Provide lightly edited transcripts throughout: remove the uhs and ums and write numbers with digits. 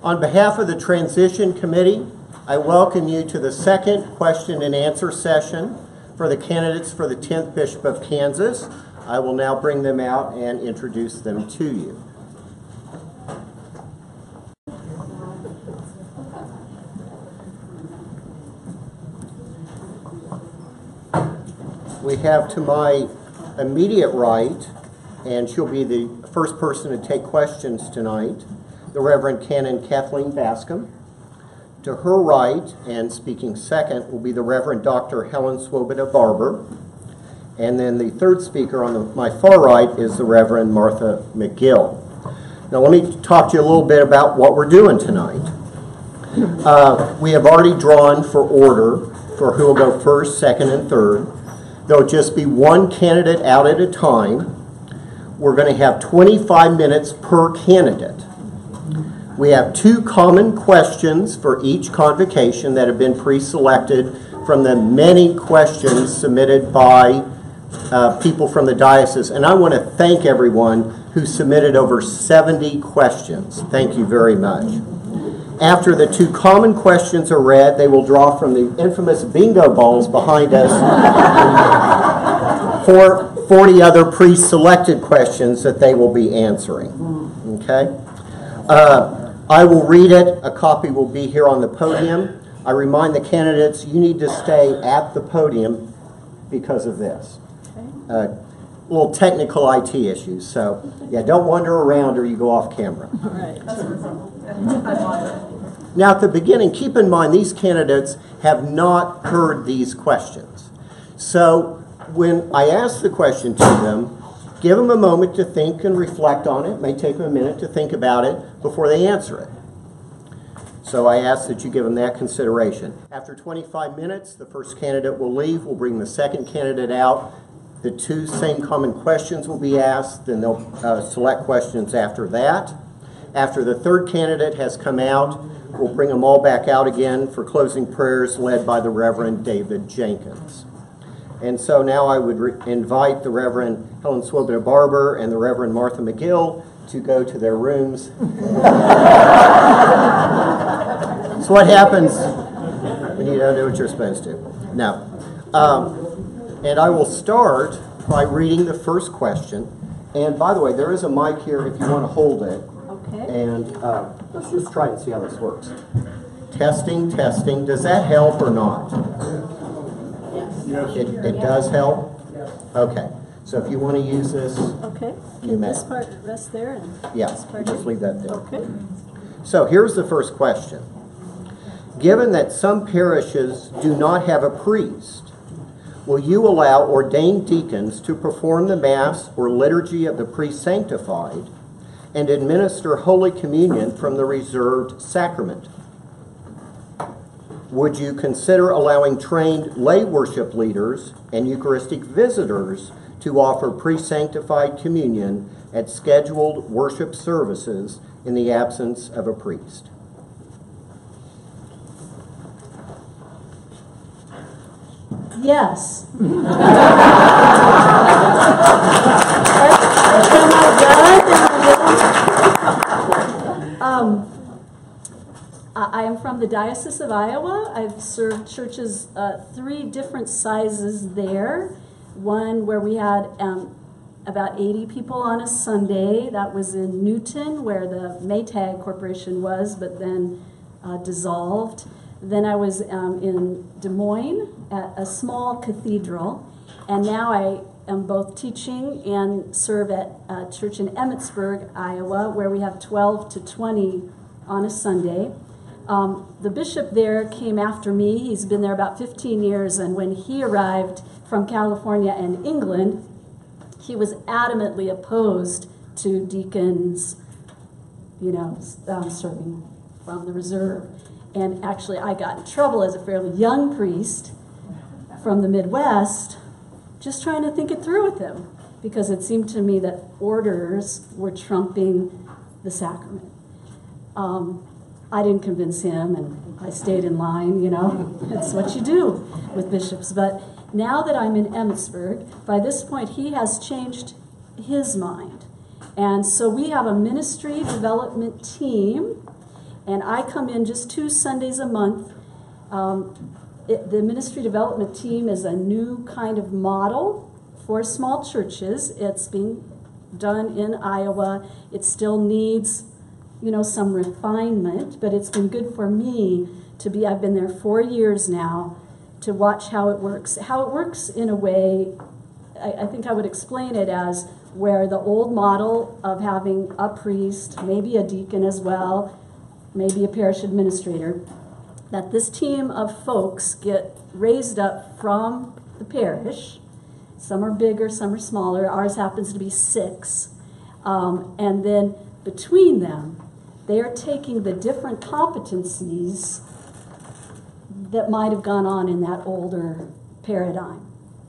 On behalf of the Transition Committee, I welcome you to the second question and answer session for the candidates for the 10th Bishop of Kansas. I will now bring them out and introduce them to you. We have to my immediate right, and she'll be the first person to take questions tonight, the Reverend Canon Kathleen Bascom. To her right, and speaking second, will be the Reverend Dr. Helen Swoboda Barber. And then the third speaker on my far right is the Reverend Martha McGill. Now let me talk to you a little bit about what we're doing tonight. We have already drawn for order for who will go first, second, and third. There'll just be one candidate out at a time. We're going to have 25 minutes per candidate. We have 2 common questions for each convocation that have been pre-selected from the many questions submitted by people from the diocese. And I want to thank everyone who submitted over 70 questions. Thank you very much. After the 2 common questions are read, they will draw from the infamous bingo balls behind us for 40 other pre-selected questions that they will be answering. Okay? I will read it. A copy will be here on the podium. I remind the candidates you need to stay at the podium because of this. Little technical IT issues. So, yeah, don't wander around or you go off camera. All right. Now, at the beginning, keep in mind these candidates have not heard these questions. So, when I ask the question to them, give them a moment to think and reflect on it. It may take them a minute to think about it before they answer it. So I ask that you give them that consideration. After 25 minutes, the first candidate will leave. We'll bring the second candidate out. The 2 same common questions will be asked, then they'll select questions after that. After the third candidate has come out, we'll bring them all back out again for closing prayers led by the Reverend David Jenkins. And so now I would invite the Reverend Helen Swoboda Barber and the Reverend Martha McGill to go to their rooms. So what happens when you don't do what you're supposed to? No. And I will start by reading the first question. And by the way, there is a mic here if you want to hold it. Okay. And let's just try and see how this works. Testing, testing. Does that help or not? Yes. It does help? Yes. Okay. So if you want to use this, Okay. Can this part rest there? And yeah, this part just leave that there. Okay. So here's the first question. Given that some parishes do not have a priest, will you allow ordained deacons to perform the Mass or liturgy of the pre-sanctified and administer Holy Communion from the reserved sacrament? Would you consider allowing trained lay worship leaders and Eucharistic visitors to offer pre-sanctified communion at scheduled worship services in the absence of a priest? Yes. I am from the Diocese of Iowa. I've served churches 3 different sizes there. One where we had about 80 people on a Sunday. That was in Newton, where the Maytag Corporation was, but then dissolved. Then I was in Des Moines at a small cathedral, and now I am both teaching and serve at a church in Emmitsburg, Iowa, where we have 12 to 20 on a Sunday. The bishop there came after me. He's been there about 15 years, and when he arrived from California and England, he was adamantly opposed to deacons, serving from the reserve. And actually, I got in trouble as a fairly young priest from the Midwest, just trying to think it through with him, because it seemed to me that orders were trumping the sacrament. I didn't convince him, and I stayed in line, It's what you do with bishops. But now that I'm in Emmitsburg, by this point, he has changed his mind. And so we have a ministry development team, And I come in just 2 Sundays a month. The ministry development team is a new kind of model for small churches. It's being done in Iowa. It still needs, some refinement, but it's been good for me I've been there 4 years now, to watch how it works. How it works in a way, I think I would explain it as where the old model of having a priest, maybe a deacon as well, maybe a parish administrator, that this team of folks get raised up from the parish. Some are bigger, some are smaller. Ours happens to be 6. And then between them, they are taking the different competencies that might have gone on in that older paradigm,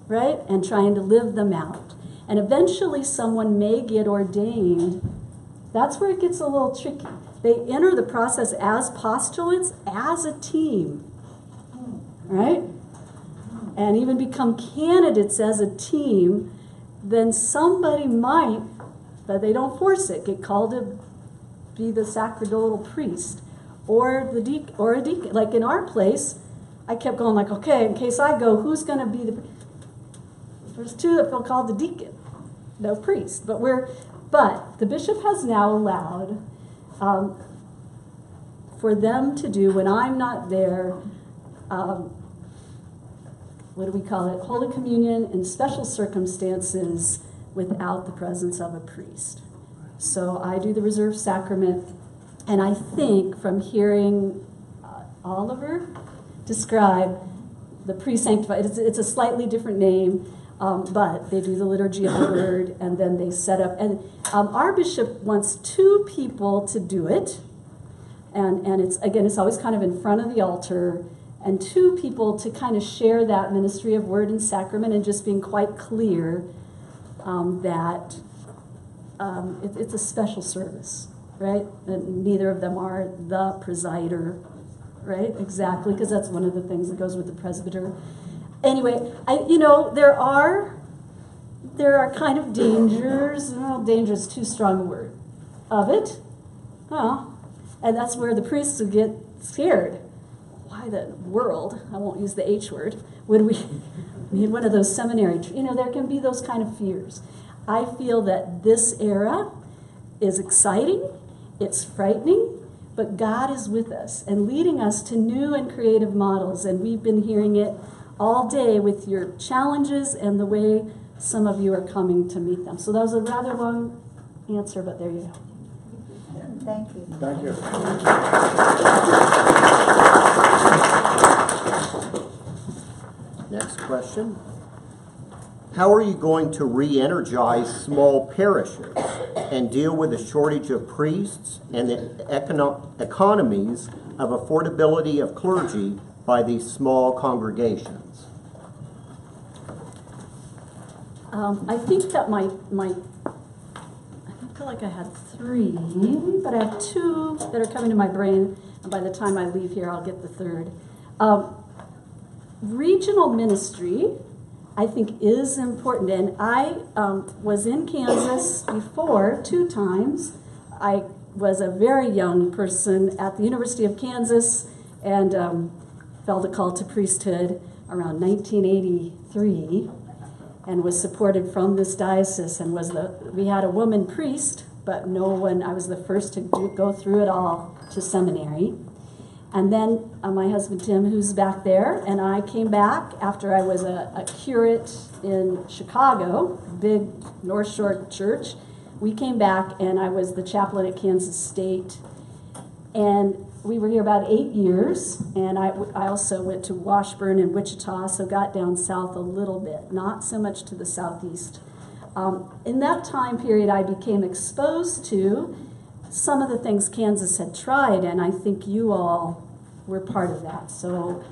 right? And trying to live them out. And eventually someone may get ordained. That's where it gets a little tricky. They enter the process as postulates, as a team, right? And even become candidates as a team. Then somebody might, but they don't force it, get called to be the sacerdotal priest or the deacon, or a deacon. Like in our place, I kept going like, okay, in case I go, who's going to be the... There's 2 that feel called the deacon, no priest. But the bishop has now allowed for them to do, when I'm not there, what do we call it? Holy Communion in special circumstances without the presence of a priest. So I do the reserved sacrament, and I think from hearing Oliver describe the pre-sanctified, it's a slightly different name, but they do the liturgy of the word, and then they set up, and our bishop wants 2 people to do it, and it's always kind of in front of the altar, and 2 people to kind of share that ministry of word and sacrament, and just being quite clear that it's a special service, right? And neither of them are the presider, right? Exactly, because that's one of the things that goes with the presbyter. Anyway, there are kind of dangers. Well, danger is too strong a word of it. And that's where the priests would get scared. Why the world, I won't use the H word, would we need one of those seminary, there can be those kind of fears. I feel that this era is exciting, it's frightening, but God is with us and leading us to new and creative models, and we've been hearing it all day with your challenges and the way some of you are coming to meet them. So that was a rather long answer, but there you go. Thank you. Thank you. Next question. How are you going to re-energize small parishes and deal with the shortage of priests and the economies of affordability of clergy by these small congregations? I think that I feel like I had 3, but I have 2 that are coming to my brain, and by the time I leave here, I'll get the 3rd. Regional ministry, I think, is important, and I was in Kansas before 2 times. I was a very young person at the University of Kansas and felt a call to priesthood around 1983 and was supported from this diocese, and we had a woman priest, but no one, I was the first to go through it all to seminary. And then my husband Tim, who's back there, and I came back after I was a curate in Chicago, big North Shore church. We came back, and I was the chaplain at Kansas State. And we were here about 8 years, and I also went to Washburn and Wichita, so got down south a little bit, not so much to the southeast. In that time period, I became exposed to some of the things Kansas had tried, and I think you all were part of that. So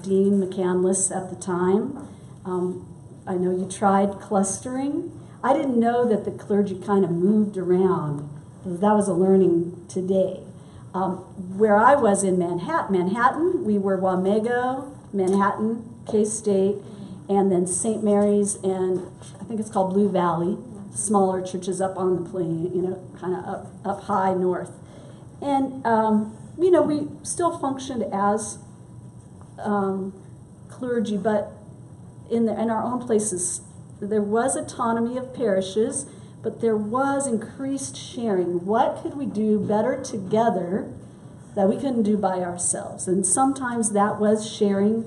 Dean McCandless at the time, I know you tried clustering. I didn't know that the clergy kind of moved around. That was a learning today. Where I was in Manhattan, we were Wamego, Manhattan, K-State, and then St. Mary's, and I think it's called Blue Valley, smaller churches up on the plain, kind of up high north. we still functioned as clergy, but in our own places, there was autonomy of parishes, but there was increased sharing. What could we do better together that we couldn't do by ourselves? And sometimes that was sharing,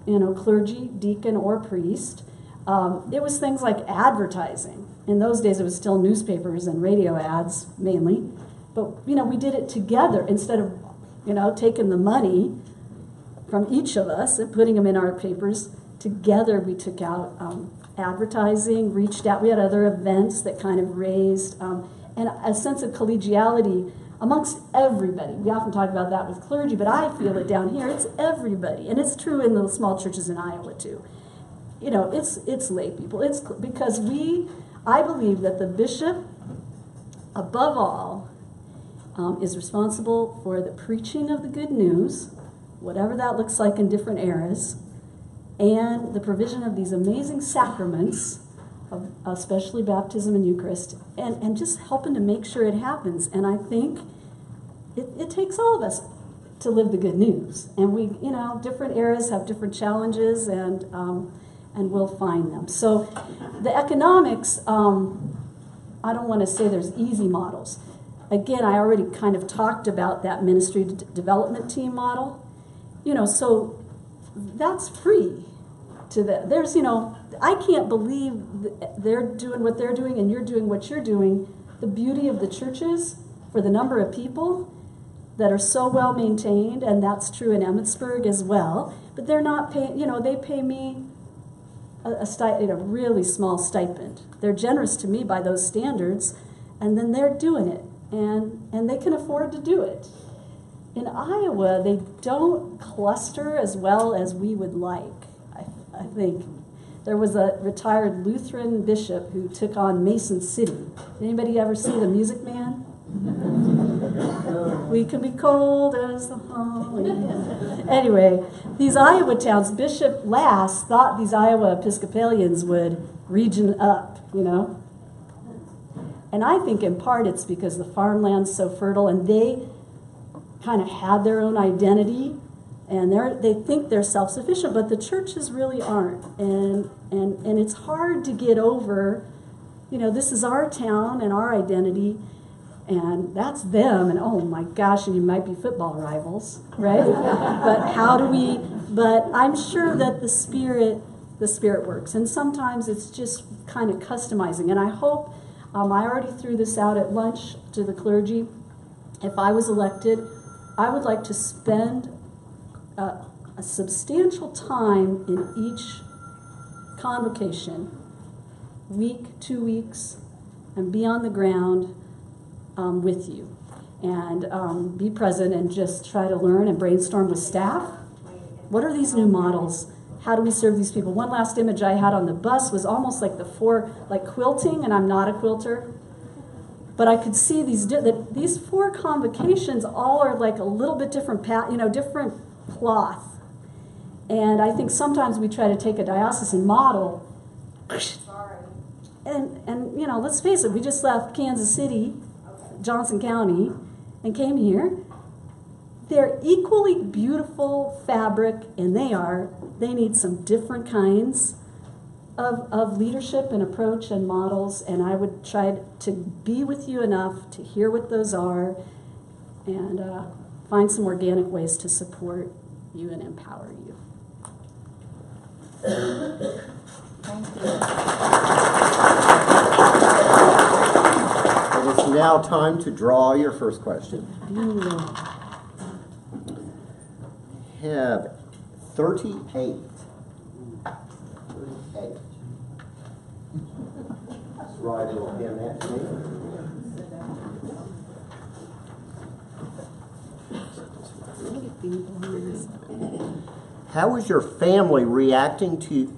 clergy, deacon, or priest. It was things like advertising. In those days, it was still newspapers and radio ads mainly. But, we did it together instead of, taking the money from each of us and putting them in our papers. Together, we took out advertising, reached out. We had other events that kind of raised and a sense of collegiality amongst everybody. We often talk about that with clergy, but I feel it down here. It's everybody. And it's true in the small churches in Iowa, too. It's lay people. It's because I believe that the bishop, above all, is responsible for the preaching of the good news, whatever that looks like in different eras, and the provision of these amazing sacraments, especially baptism and Eucharist, and just helping to make sure it happens. And I think it takes all of us to live the good news. And we, different eras have different challenges, and we'll find them. So the economics, I don't want to say there's easy models. Again, I already kind of talked about that ministry development team model. So that's free to them. There's, I can't believe they're doing what they're doing and you're doing what you're doing. The beauty of the churches for the number of people that are so well maintained, and that's true in Emmitsburg as well, but they're not paying, they pay me a really small stipend. They're generous to me by those standards, and then they're doing it, and they can afford to do it. In Iowa, they don't cluster as well as we would like, I think. There was a retired Lutheran bishop who took on Mason City. Anybody ever see The Music Man? We can be cold as the holly. Anyway, these Iowa towns, Bishop Lass thought these Iowa Episcopalians would region up, And I think in part it's because the farmland's so fertile and they kind of have their own identity, and they think they're self-sufficient, but the churches really aren't, and it's hard to get over, this is our town and our identity, and that's them, and oh my gosh, and you might be football rivals, right? But I'm sure that the spirit works, and sometimes it's just kind of customizing, and I hope, I already threw this out at lunch to the clergy. If I was elected, I would like to spend a substantial time in each convocation, week, 2 weeks, and be on the ground with you, and be present and just try to learn and brainstorm with staff. What are these new models? How do we serve these people? One last image I had on the bus was almost like like quilting, and I'm not a quilter. But I could see these 4 convocations all are like a little bit different, different cloth. And I think sometimes we try to take a diocesan model. And let's face it, we just left Kansas City, Johnson County, and came here. They're equally beautiful fabric, and they need some different kinds of leadership and approach and models, and I would try to be with you enough to hear what those are and find some organic ways to support you and empower you. Thank you. It is now time to draw your first question. Have 38. Right, it'll hand that to me. How is your family reacting to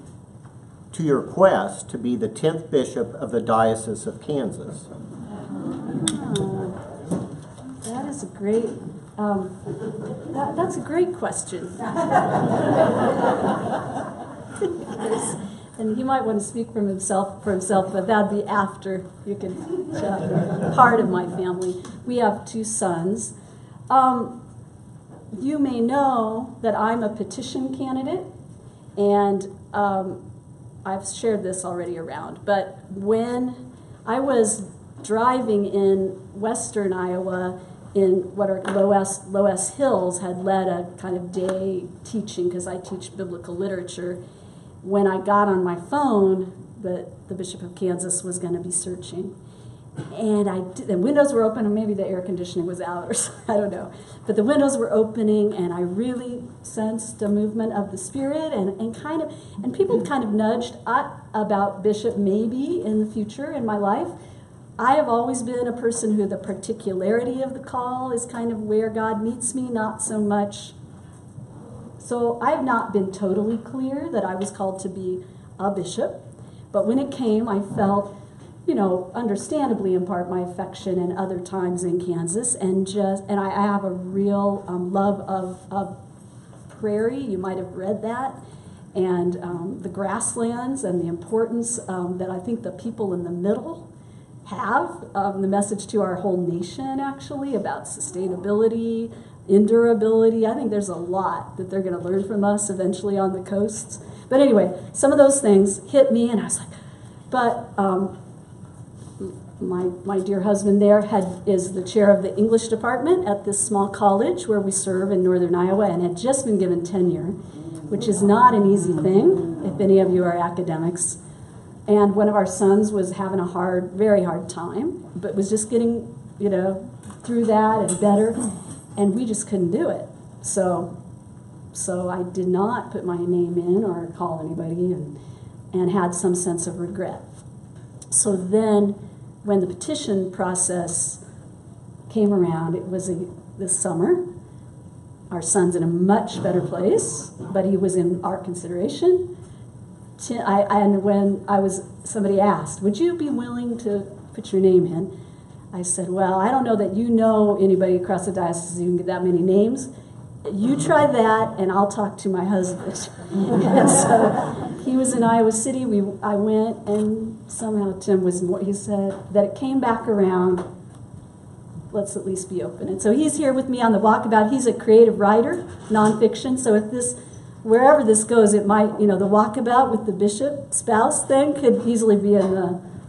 your quest to be the 10th bishop of the Diocese of Kansas? That is a great. That's a great question. And he might want to speak for himself, but that'd be after you can chat. Part of my family. We have 2 sons. You may know that I'm a petition candidate, and I've shared this already around, but when I was driving in western Iowa in what are Loess Hills, had led a kind of day teaching, because I teach biblical literature. When I got on my phone, the Bishop of Kansas was going to be searching. And the windows were open, and maybe the air conditioning was out, or something, I don't know. But the windows were opening, and I really sensed a movement of the Spirit, and people kind of nudged about Bishop maybe in the future in my life. I have always been a person who the particularity of the call is kind of where God meets me, not so much. So I have not been totally clear that I was called to be a bishop, but when it came, I felt, understandably in part my affection and other times in Kansas, and I have a real love of prairie. You might have read that, and the grasslands and the importance that I think the people in the middle have, the message to our whole nation actually about sustainability, endurability. I think there's a lot that they're going to learn from us eventually on the coasts. But anyway, some of those things hit me, and I was like, but my dear husband there is the chair of the English department at this small college where we serve in northern Iowa, and had just been given tenure, which is not an easy thing if any of you are academics. And one of our sons was having a very hard time, but was just getting, through that and better, and we just couldn't do it. So I did not put my name in or call anybody, and had some sense of regret. So then, when the petition process came around, it was this summer. Our son's in a much better place, but he was in our consideration. And when somebody asked, would you be willing to put your name in? I said, well, I don't know that you know anybody across the diocese who can get that many names. You try that, and I'll talk to my husband. And so he was in Iowa City. I went, and somehow Tim he said that it came back around. Let's at least be open. And so he's here with me on the Walkabout. He's a creative writer, nonfiction. So wherever this goes, it might, the Walkabout with the bishop spouse thing could easily be in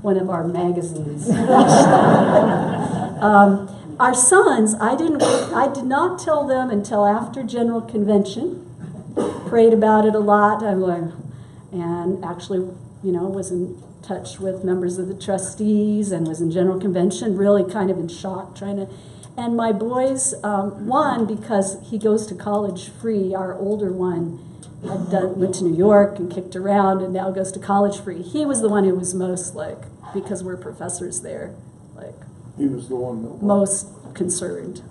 one of our magazines. Our sons, I did not tell them until after General Convention. Prayed about it a lot. And actually, was in touch with members of the trustees and was in General Convention, really kind of in shock, and my boys, one, because he goes to college free, our older one went to New York and kicked around and now goes to college free. He was the one who was most because we're professors there, he was the one that most concerned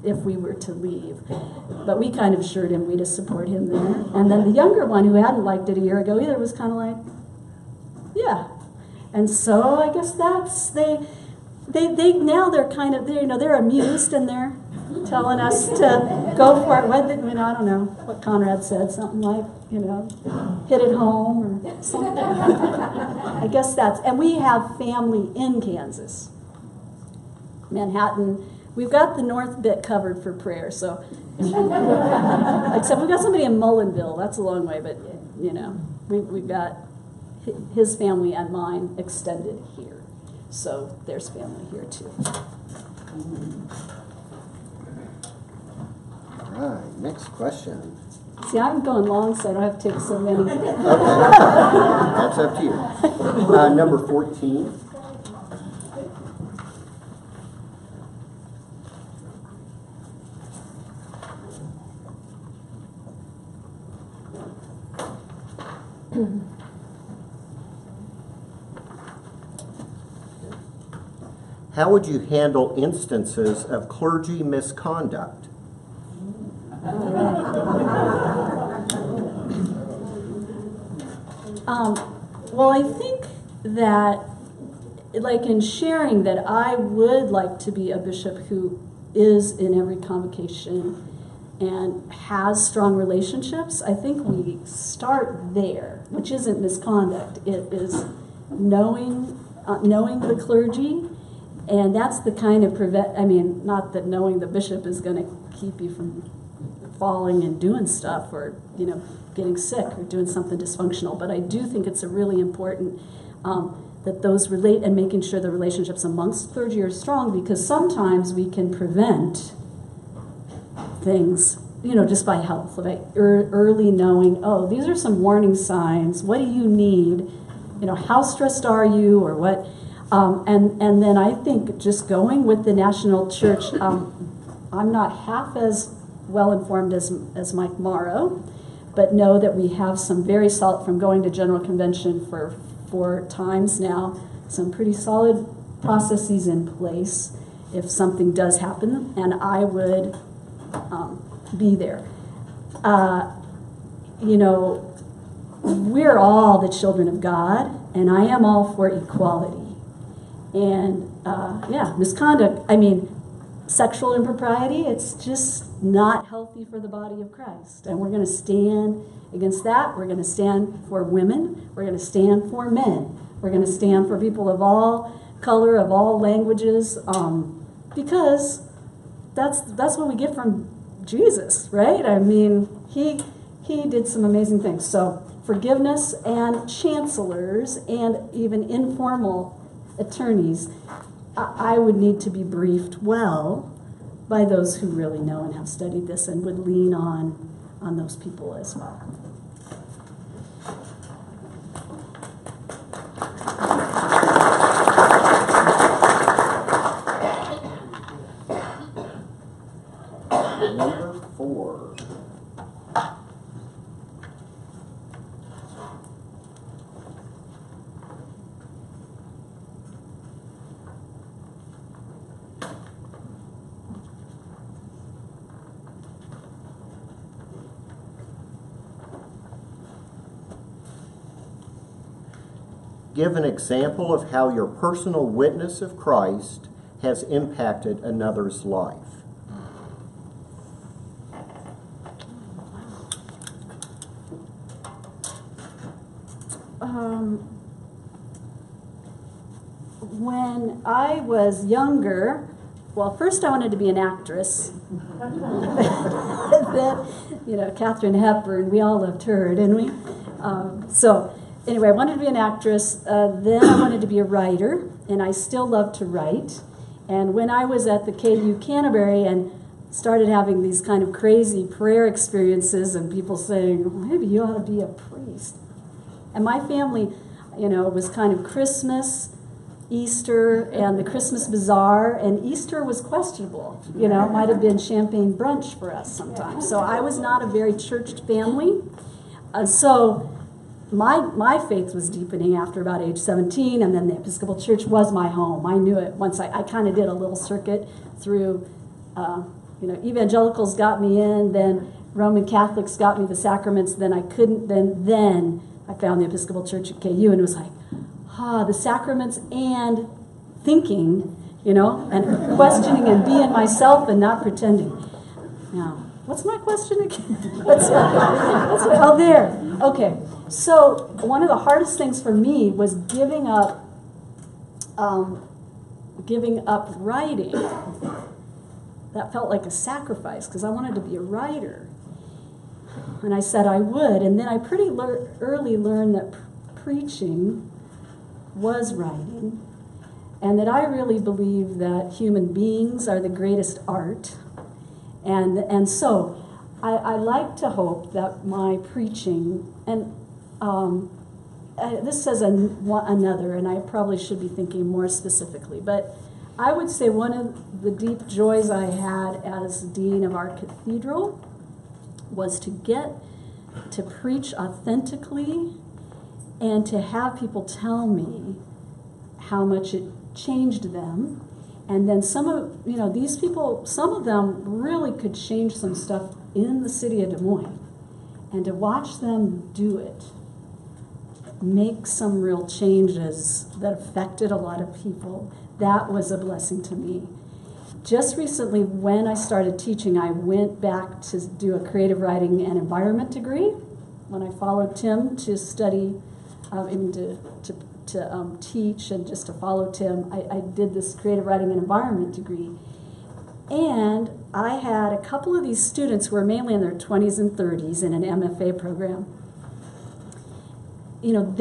if we were to leave. But we kind of assured him we'd support him there. And then the younger one, who hadn't liked it a year ago either, was kind of like, yeah. And so I guess now they're kind of, they're amused, and they're telling us to go for it. I don't know what Conrad said, something like, hit it home or something. I guess and we have family in Kansas. Manhattan, we've got the north bit covered for prayer, so, except we've got somebody in Mullinville. That's a long way, but, we've got his family and mine extended here. So there's family here too. All right, next question. See, I'm going long, so I don't have to take so many. Okay, that's up to you. Number 14. How would you handle instances of clergy misconduct? Well, I think that, in sharing that I would like to be a bishop who is in every convocation and has strong relationships, I think we start there, which isn't misconduct. It is knowing the clergy And that's the kind of not that knowing the bishop is going to keep you from falling and doing stuff or, getting sick or doing something dysfunctional. But I do think it's a really important that those relate and making sure the relationships amongst clergy are strong, because sometimes we can prevent things, just by health, by early knowing, oh, these are some warning signs. What do you need? How stressed are you or what? And then I think just going with the national church, I'm not half as well informed as Mike Morrow, but know that we have some very solid, from going to General Convention for 4 times now, some pretty solid processes in place if something does happen, and I would be there. We're all the children of God, and I am all for equality. And misconduct, sexual impropriety, it's just not healthy for the body of Christ. And we're going to stand against that. We're going to stand for women. We're going to stand for men. We're going to stand for people of all color, of all languages, because that's what we get from Jesus, right? He did some amazing things. So forgiveness and chancellors and even informal attorneys, I would need to be briefed well by those who really know and have studied this and would lean on those people as well. Number 4. Give an example of how your personal witness of Christ has impacted another's life. When I was younger, well, first I wanted to be an actress. Then, Katharine Hepburn, we all loved her, didn't we? Anyway, I wanted to be an actress. Then I wanted to be a writer, and I still love to write. And when I was at the KU Canterbury and started having these kind of crazy prayer experiences and people saying, maybe you ought to be a priest. And my family, was kind of Christmas, Easter, and the Christmas Bazaar, and Easter was questionable. Might have been champagne brunch for us sometimes. So I was not a very churched family. So my faith was deepening after about age 17, and then the Episcopal Church was my home. I knew it once I kind of did a little circuit through, evangelicals got me in, then Roman Catholics got me the sacraments, then I couldn't, then I found the Episcopal Church at KU, and it was like, the sacraments and thinking, and questioning and being myself and not pretending. Now, what's my question again? There. Okay. So one of the hardest things for me was giving up writing. That felt like a sacrifice because I wanted to be a writer. And I said I would, and then I pretty early learned that preaching was writing, and that I really believe that human beings are the greatest art. And so I like to hope that my preaching, and this says another, and I probably should be thinking more specifically, but I would say one of the deep joys I had as dean of our cathedral was to get to preach authentically and to have people tell me how much it changed them. And then some of these people, some of them really could change some stuff in the city of Des Moines. And to watch them do it, make some real changes that affected a lot of people, that was a blessing to me. Just recently, when I started teaching, I went back to do a creative writing and environment degree when I followed Tim to study, to teach and just to follow Tim. I did this creative writing and environment degree. And I had a couple of these students who were mainly in their 20s and 30s in an MFA program. You know,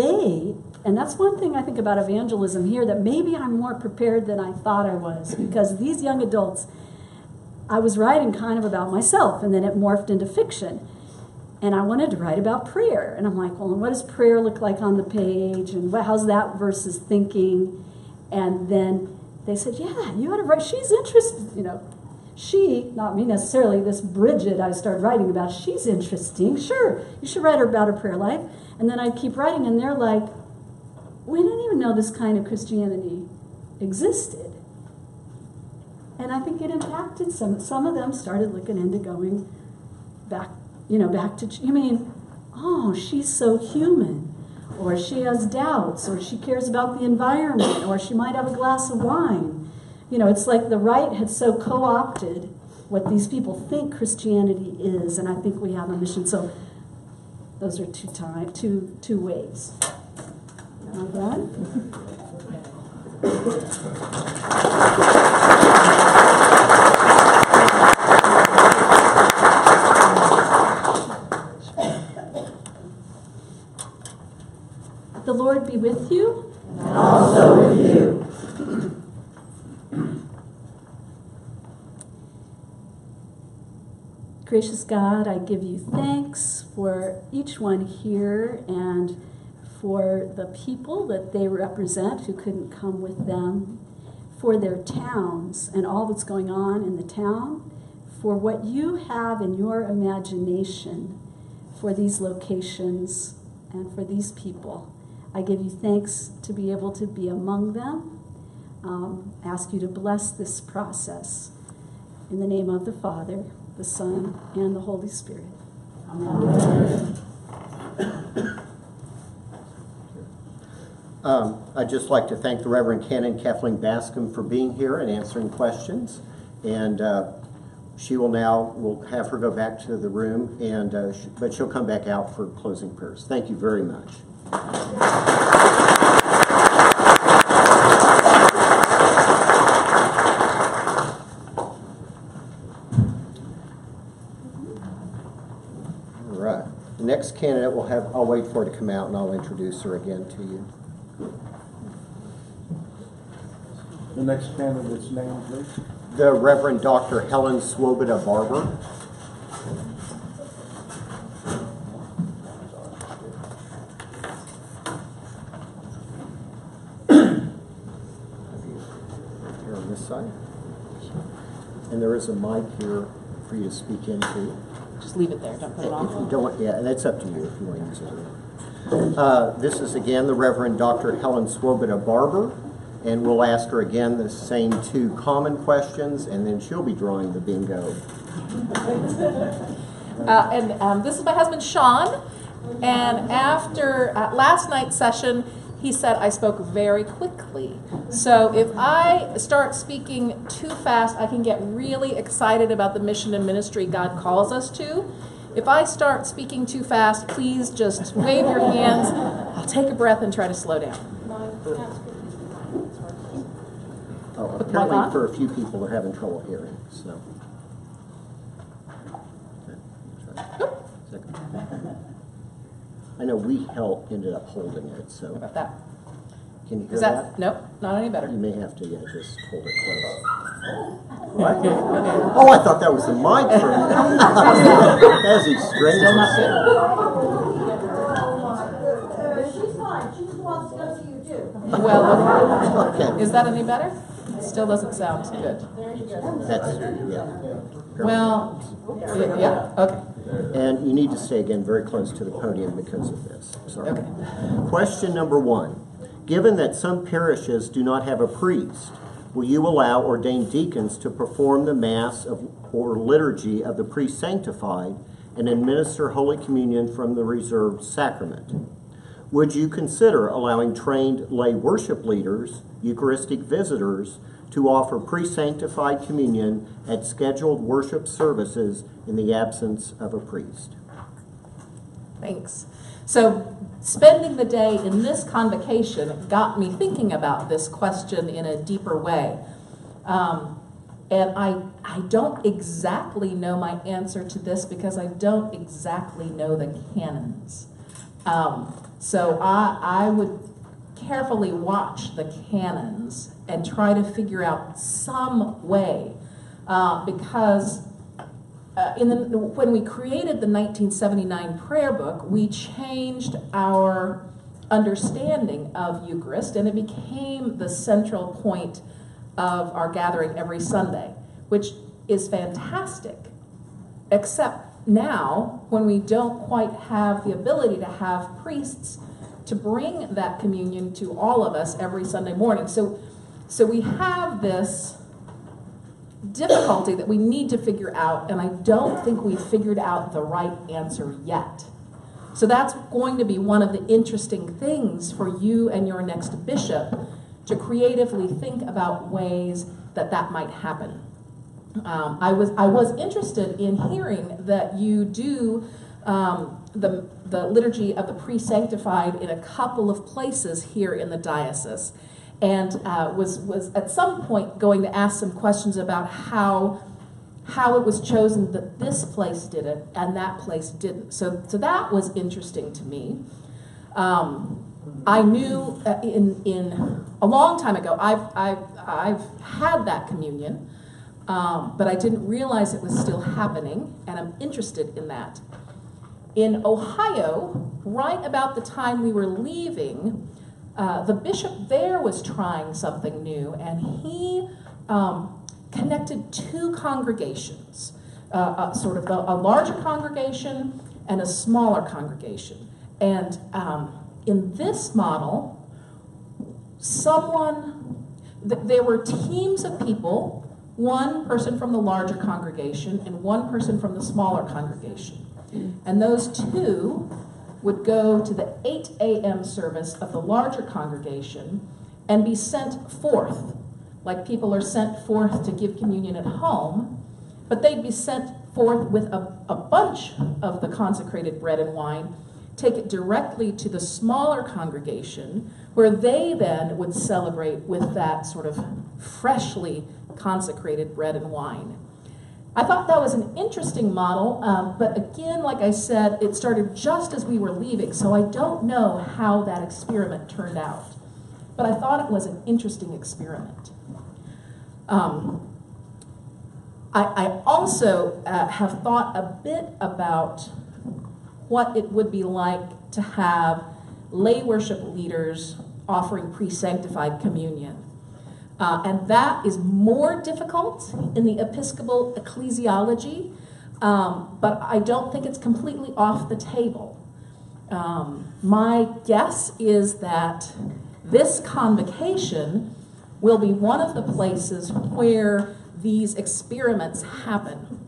and that's one thing I think about evangelism here, that maybe I'm more prepared than I thought I was, because these young adults, I was writing kind of about myself, and then it morphed into fiction. And I wanted to write about prayer. And I'm like, well, what does prayer look like on the page? And how's that versus thinking? And then they said, yeah, you ought to write. She's interested, you know. She, not me necessarily, this Bridget I started writing about, she's interesting. Sure, you should write about her prayer life. And then I'd keep writing, and they're like, we didn't even know this kind of Christianity existed. And I think it impacted some of them started looking into going back, you know, back to, you mean, oh, she's so human, or she has doubts, or she cares about the environment, or she might have a glass of wine. You know, it's like the right had so co-opted what these people think Christianity is, and I think we have a mission. So those are two ways. Am I done? The Lord be with you. And also with you. Gracious God, I give you thanks for each one here and for the people that they represent who couldn't come with them, for their towns and all that's going on in the town, for what you have in your imagination for these locations and for these people. I give you thanks to be able to be among them. Ask you to bless this process. In the name of the Father, the Son, and the Holy Spirit. Amen. I'd just like to thank the Reverend Canon Kathleen Bascom for being here and answering questions. And we'll have her go back to the room, but she'll come back out for closing prayers. Thank you very much. All right. The next candidate I'll wait for her to come out and I'll introduce her again to you. The next candidate's name, please. The Reverend Dr. Helen Swoboda Barber. Here on this side. And there is a mic here for you to speak into. Just leave it there. Don't put it on. If you don't, yeah, and that's up to you if you want to use it. This is again the Reverend Dr. Helen Swoboda Barber. And we'll ask her again the same two common questions, and then she'll be drawing the bingo. This is my husband, Sean. And after last night's session, he said I spoke very quickly. So if I start speaking too fast, I can get really excited about the mission and ministry God calls us to. If I start speaking too fast, please just wave your hands. I'll take a breath and try to slow down. Oh, apparently for a few people they're having trouble hearing, so. I know ended up holding it, so. What about that? Can you hear Is that? Nope, not any better. You may have to, just hold it close. What? Oh, I thought that was the mic for me. That's extreme. Still not good. She's fine. She just wants to go see you too. Well, Okay. is that any better? It still doesn't sound good. That's, yeah. Well, yeah, okay. And you need to stay again very close to the podium because of this. Sorry. Okay. Question number 1. Given that some parishes do not have a priest, will you allow ordained deacons to perform the Mass or liturgy of the priest sanctified and administer Holy Communion from the reserved sacrament? Would you consider allowing trained lay worship leaders, Eucharistic visitors, to offer pre-sanctified communion at scheduled worship services in the absence of a priest? Thanks. So spending the day in this convocation got me thinking about this question in a deeper way. And I don't exactly know my answer to this because I don't exactly know the canons. So I would carefully watch the canons and try to figure out some way, because when we created the 1979 prayer book, we changed our understanding of Eucharist, and it became the central point of our gathering every Sunday, which is fantastic, except now when we don't quite have the ability to have priests to bring that communion to all of us every Sunday morning. So we have this difficulty that we need to figure out, and I don't think we've figured out the right answer yet. So that's going to be one of the interesting things for you and your next bishop, to creatively think about ways that that might happen. I was interested in hearing that you do the liturgy of the pre-sanctified in a couple of places here in the diocese, and was at some point going to ask some questions about how it was chosen that this place did it and that place didn't. So that was interesting to me. I knew in a long time ago I've had that communion, but I didn't realize it was still happening, and I'm interested in that. In Ohio, right about the time we were leaving, the bishop there was trying something new, and he connected two congregations, sort of a larger congregation and a smaller congregation. And in this model, there were teams of people, one person from the larger congregation and one person from the smaller congregation. And those two would go to the 8 a.m. service of the larger congregation and be sent forth, like people are sent forth to give communion at home, but they'd be sent forth with a bunch of the consecrated bread and wine, take it directly to the smaller congregation, where they then would celebrate with that sort of freshly consecrated bread and wine. I thought that was an interesting model, but again, like I said, it started just as we were leaving, so I don't know how that experiment turned out. But I thought it was an interesting experiment. I also have thought a bit about what it would be like to have lay worship leaders offering pre-sanctified communion. And that is more difficult in the Episcopal ecclesiology, but I don't think it's completely off the table. My guess is that this convocation will be one of the places where these experiments happen.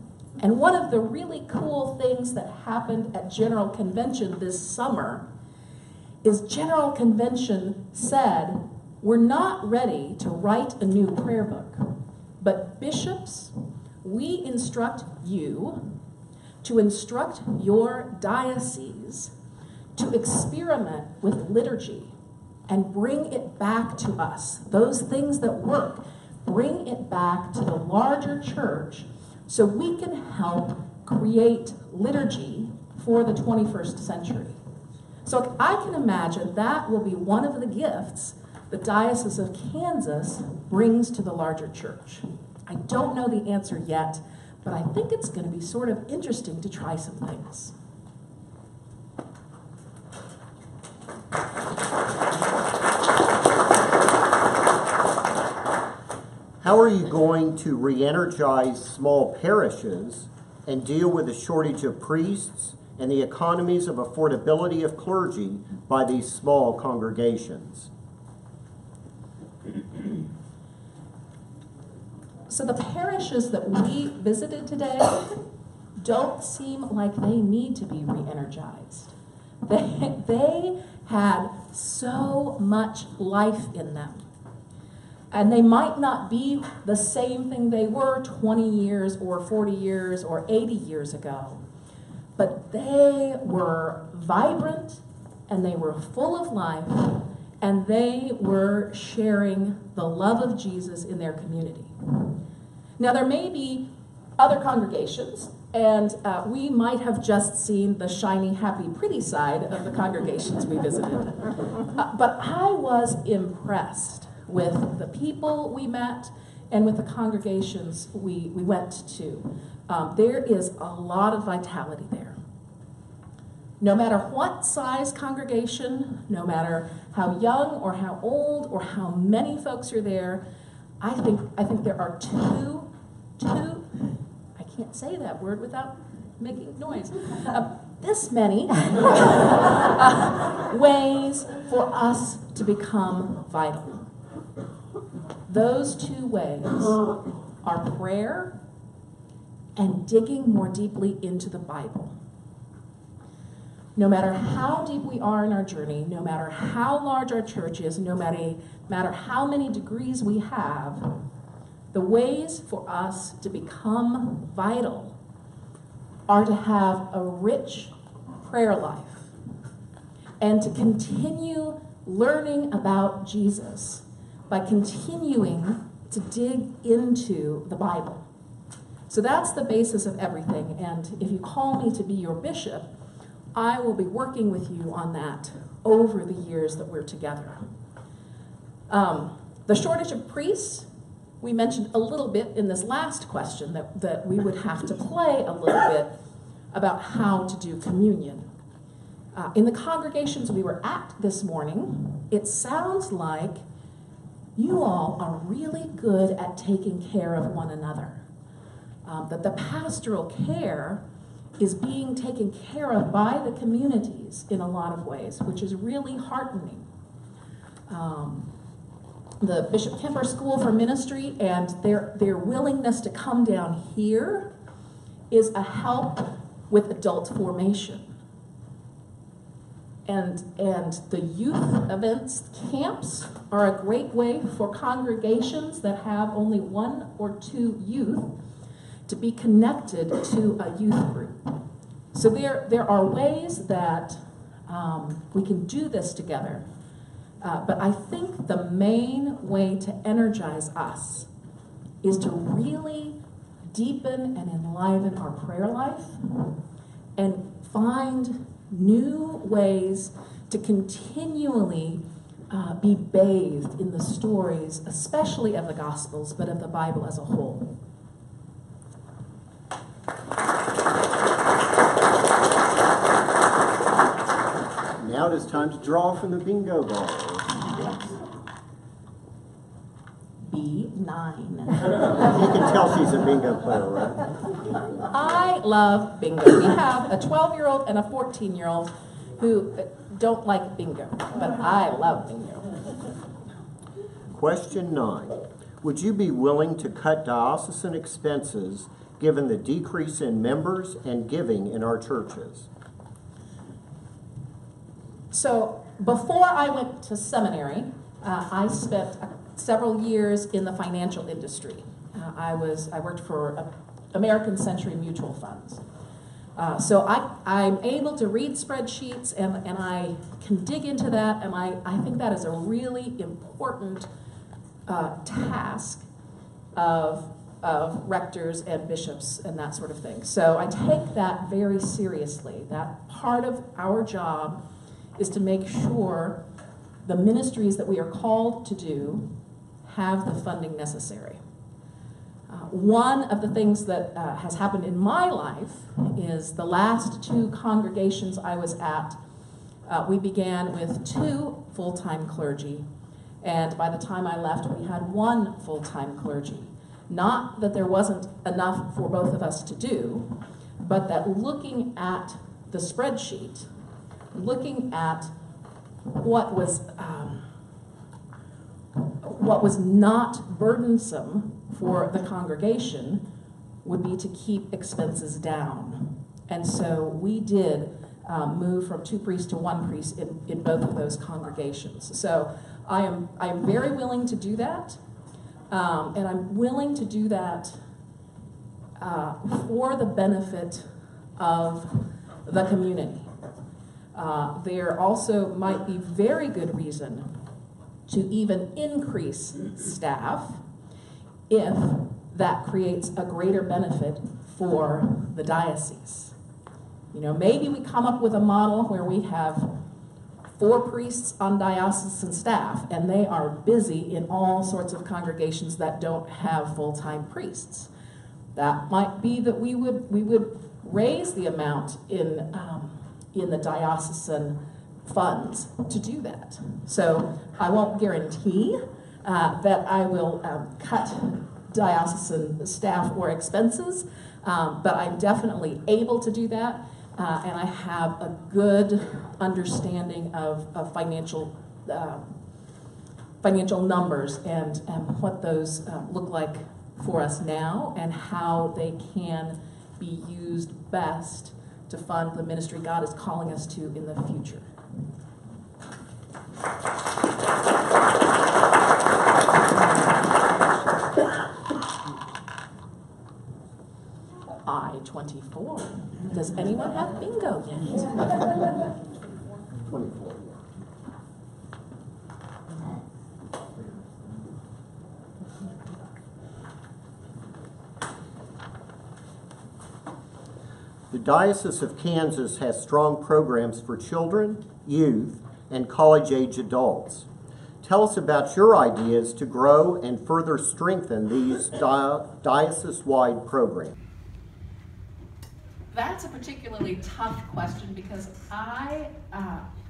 And one of the really cool things that happened at General Convention this summer is General Convention said, we're not ready to write a new prayer book, but bishops, we instruct you to instruct your diocese to experiment with liturgy and bring it back to us. Those things that work, bring it back to the larger church so we can help create liturgy for the 21st century. So I can imagine that will be one of the gifts the Diocese of Kansas brings to the larger church. I don't know the answer yet, but I think it's going to be sort of interesting to try some things. How are you going to re-energize small parishes and deal with the shortage of priests and the economies of affordability of clergy by these small congregations? So the parishes that we visited today don't seem like they need to be re-energized. They had so much life in them. And they might not be the same thing they were 20 years or 40 years or 80 years ago. but they were vibrant and they were full of life, and they were sharing the love of Jesus in their community. Now, there may be other congregations, and we might have just seen the shiny, happy, pretty side of the congregations we visited. But I was impressed with the people we met and with the congregations we went to. There is a lot of vitality there. No matter what size congregation, no matter how young or how old or how many folks are there, I think there are two, I can't say that word without making noise, this many ways for us to become vital. Those two ways are prayer and digging more deeply into the Bible. No matter how deep we are in our journey, no matter how large our church is, no matter how many degrees we have, the ways for us to become vital are to have a rich prayer life and to continue learning about Jesus by continuing to dig into the Bible. So that's the basis of everything, and if you call me to be your bishop, I will be working with you on that over the years that we're together. The shortage of priests, we mentioned a little bit in this last question that we would have to play a little bit about how to do communion. In the congregations we were at this morning, it sounds like you all are really good at taking care of one another. That the pastoral care is being taken care of by the communities in a lot of ways, which is really heartening. The Bishop Kemper School for Ministry and their willingness to come down here is a help with adult formation. And the youth events camps are a great way for congregations that have only one or two youth to be connected to a youth group. So there are ways that we can do this together. But I think the main way to energize us is to really deepen and enliven our prayer life and find new ways to continually be bathed in the stories, especially of the Gospels, but of the Bible as a whole. Now it is time to draw from the bingo ball. B9. You can tell she's a bingo player, right? I love bingo. We have a 12-year-old and a 14-year-old who don't like bingo, but I love bingo. Question 9. Would you be willing to cut diocesan expenses given the decrease in members and giving in our churches? So before I went to seminary, I spent several years in the financial industry. I worked for American Century Mutual Funds. So I'm able to read spreadsheets and I can dig into that, and I think that is a really important task of rectors and bishops and that sort of thing. So I take that very seriously. That part of our job is to make sure the ministries that we are called to do have the funding necessary. One of the things that has happened in my life is the last two congregations I was at, we began with 2 full-time clergy, and by the time I left, we had 1 full-time clergy. Not that there wasn't enough for both of us to do, but that looking at the spreadsheet, looking at what was not burdensome for the congregation would be to keep expenses down. And so we did move from 2 priests to 1 priest in both of those congregations. So I am very willing to do that, and I'm willing to do that for the benefit of the community. There also might be very good reason to even increase staff if that creates a greater benefit for the diocese. You know, maybe we come up with a model where we have 4 priests on diocesan staff, and they are busy in all sorts of congregations that don't have full-time priests. That might be that we would raise the amount in the diocesan funds to do that. So I won't guarantee that I will cut diocesan staff or expenses, but I'm definitely able to do that, and I have a good understanding of financial numbers and what those look like for us now and how they can be used best to fund the ministry God is calling us to in the future. I-24. Does anyone have bingo yet? 24. The Diocese of Kansas has strong programs for children, youth, and college-age adults. Tell us about your ideas to grow and further strengthen these diocese-wide programs. That's a particularly tough question because I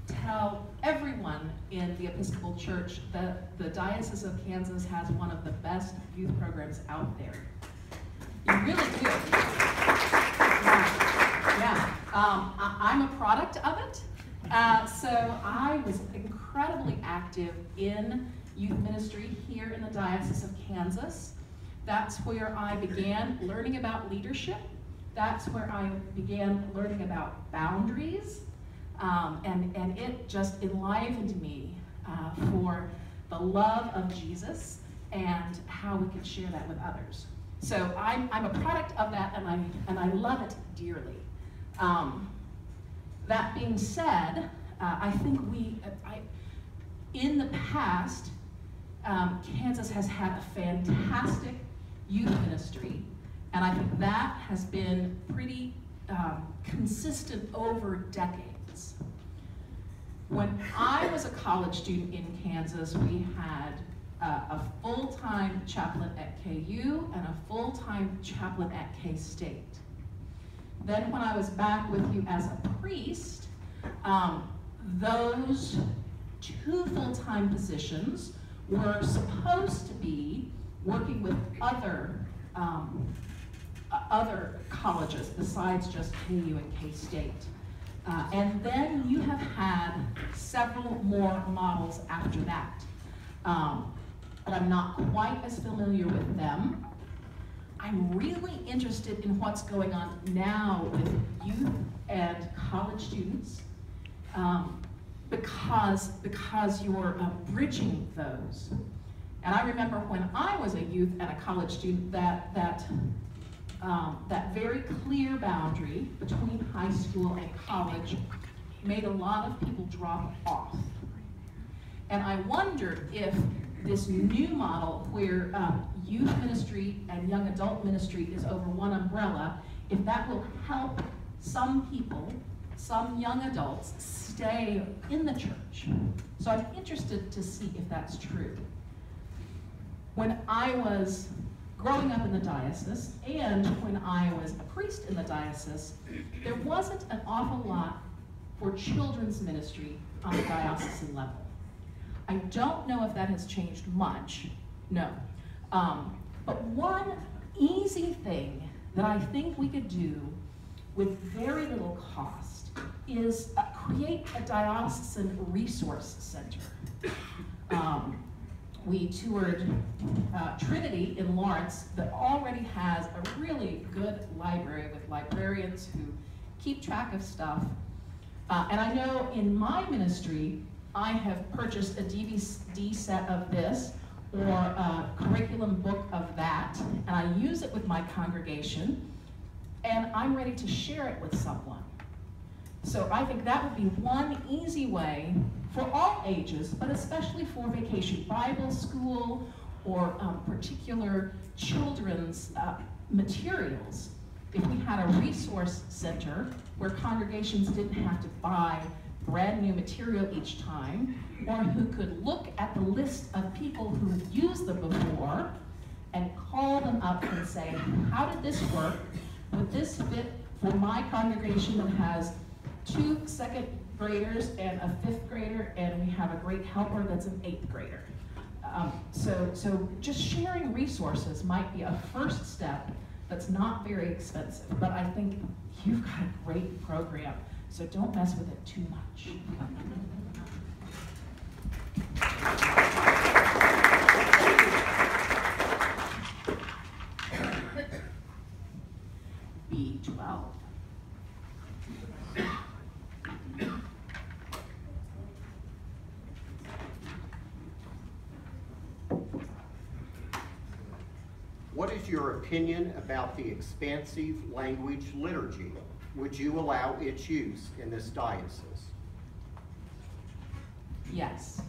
tell everyone in the Episcopal Church that the Diocese of Kansas has one of the best youth programs out there. You really do. Yeah. I'm a product of it. So I was incredibly active in youth ministry here in the Diocese of Kansas. That's where I began learning about leadership. That's where I began learning about boundaries. And it just enlivened me for the love of Jesus and how we could share that with others. So I'm a product of that, and I love it dearly. That being said, I think in the past, Kansas has had a fantastic youth ministry, and I think that has been pretty consistent over decades. When I was a college student in Kansas, we had a full-time chaplain at KU and a full-time chaplain at K-State. Then when I was back with you as a priest, those 2 full-time positions were supposed to be working with other colleges besides just KU and K-State. And then you have had several more models after that. But I'm not quite as familiar with them. I'm really interested in what's going on now with youth and college students because you're bridging those. And I remember when I was a youth and a college student that very clear boundary between high school and college made a lot of people drop off. And I wondered if this new model where youth ministry and young adult ministry is over one umbrella, if that will help some people, some young adults, stay in the church. So I'm interested to see if that's true. When I was growing up in the diocese and when I was a priest in the diocese, there wasn't an awful lot for children's ministry on the diocesan level. I don't know if that has changed much, no. But one easy thing that I think we could do with very little cost is create a diocesan resource center. We toured Trinity in Lawrence that already has a really good library with librarians who keep track of stuff. And I know in my ministry, I have purchased a DVD set of this or a curriculum book of that, and I use it with my congregation, and I'm ready to share it with someone. So I think that would be one easy way for all ages, but especially for Vacation Bible School or particular children's materials. If we had a resource center where congregations didn't have to buy brand new material each time, or who could look at the list of people who have used them before and call them up and say, how did this work? Would this fit for my congregation that has 2 second graders and a 5th grader, and we have a great helper that's an 8th grader? So just sharing resources might be a first step that's not very expensive, but I think you've got a great program, so don't mess with it too much. B12. What is your opinion about the expansive language liturgy? Would you allow its use in this diocese? Yes.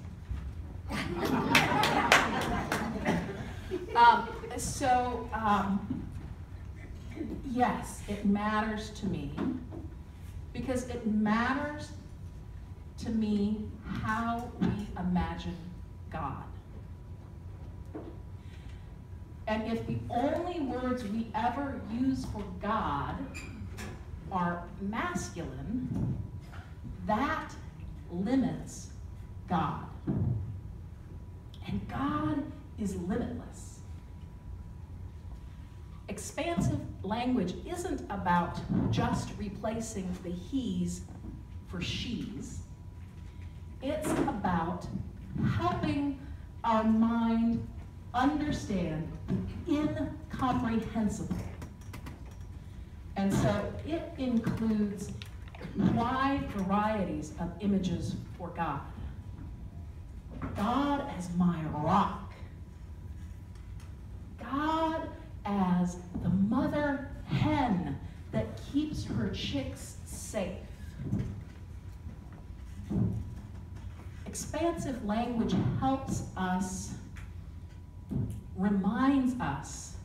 Yes, it matters to me, because it matters to me how we imagine God. And if the only words we ever use for God are masculine, that limits God. And God is limitless. Expansive language isn't about just replacing the he's for she's. It's about helping our mind understand the incomprehensible. And so it includes wide varieties of images for God. God as my rock. God as the mother hen that keeps her chicks safe. Expansive language helps us, reminds us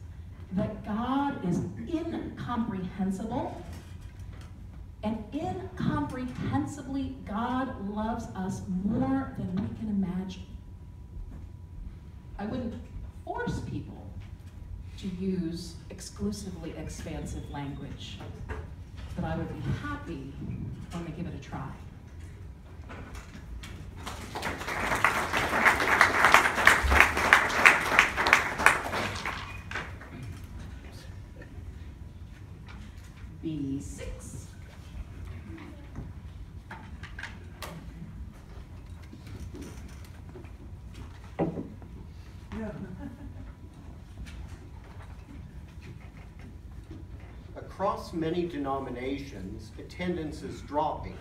that God is incomprehensible, and incomprehensibly God loves us more than we can imagine. I wouldn't force people to use exclusively expansive language, but I would be happy when they give it a try. B6. Across many denominations, attendance is dropping.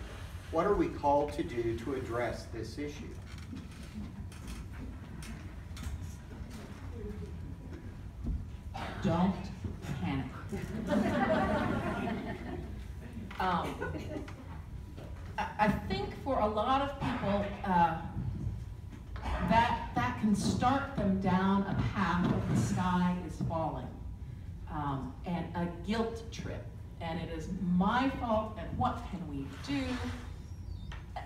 What are we called to do to address this issue? Don't panic. I think for a lot of people, that can start them down a path of the sky is falling, and a guilt trip, and it is my fault, and what can we do?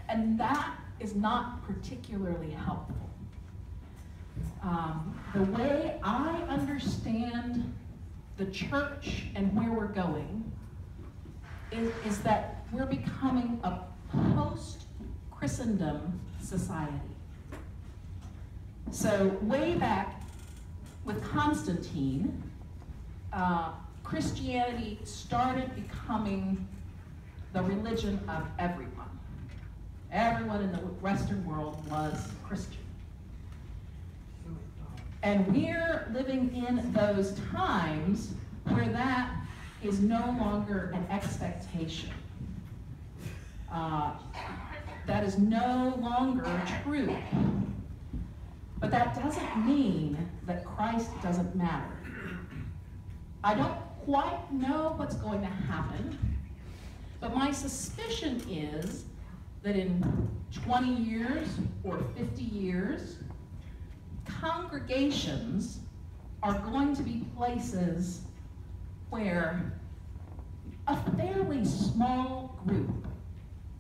And that is not particularly helpful. The way I understand the church and where we're going is that we're becoming a post-Christendom society. So way back with Constantine, Christianity started becoming the religion of everyone. Everyone in the Western world was Christian. And we're living in those times where that is no longer an expectation. That is no longer true. But that doesn't mean that Christ doesn't matter. I don't quite know what's going to happen, But my suspicion is that in 20 years or 50 years, congregations are going to be places where a fairly small group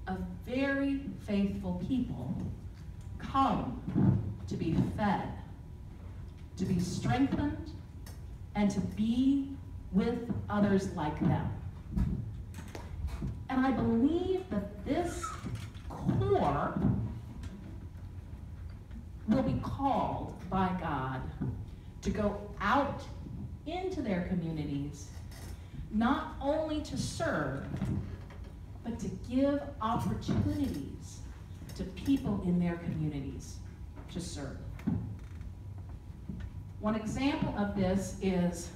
of very faithful people come to be fed, to be strengthened, and to be with others like them. And I believe that this core will be called by God to go out into their communities, not only to serve, but to give opportunities to people in their communities to serve. One example of this is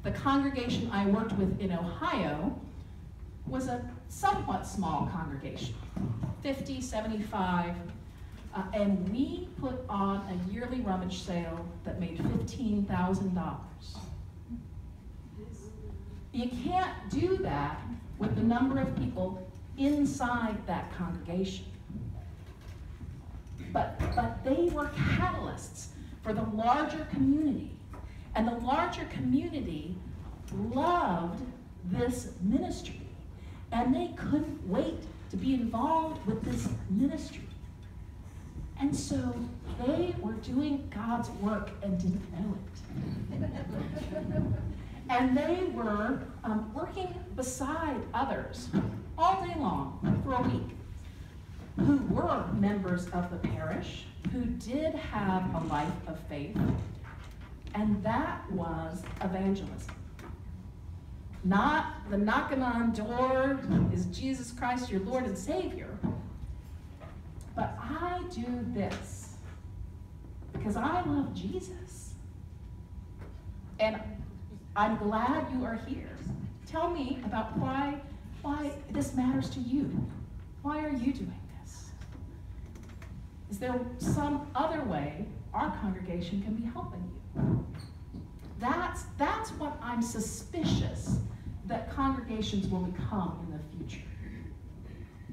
the congregation I worked with in Ohio was a somewhat small congregation, 50, 75, and we put on a yearly rummage sale that made $15,000. You can't do that with the number of people inside that congregation. But they were catalysts for the larger community. And the larger community loved this ministry. And they couldn't wait to be involved with this ministry. And so they were doing God's work and didn't know it. And they were working beside others all day long for a week who were members of the parish, who did have a life of faith, and that was evangelism. Not the knocking on door, is Jesus Christ your Lord and Savior, but I do this because I love Jesus. And I'm glad you are here. Tell me about why this matters to you. Why are you doing this? Is there some other way our congregation can be helping you? That's what I'm suspicious that congregations will become in the future.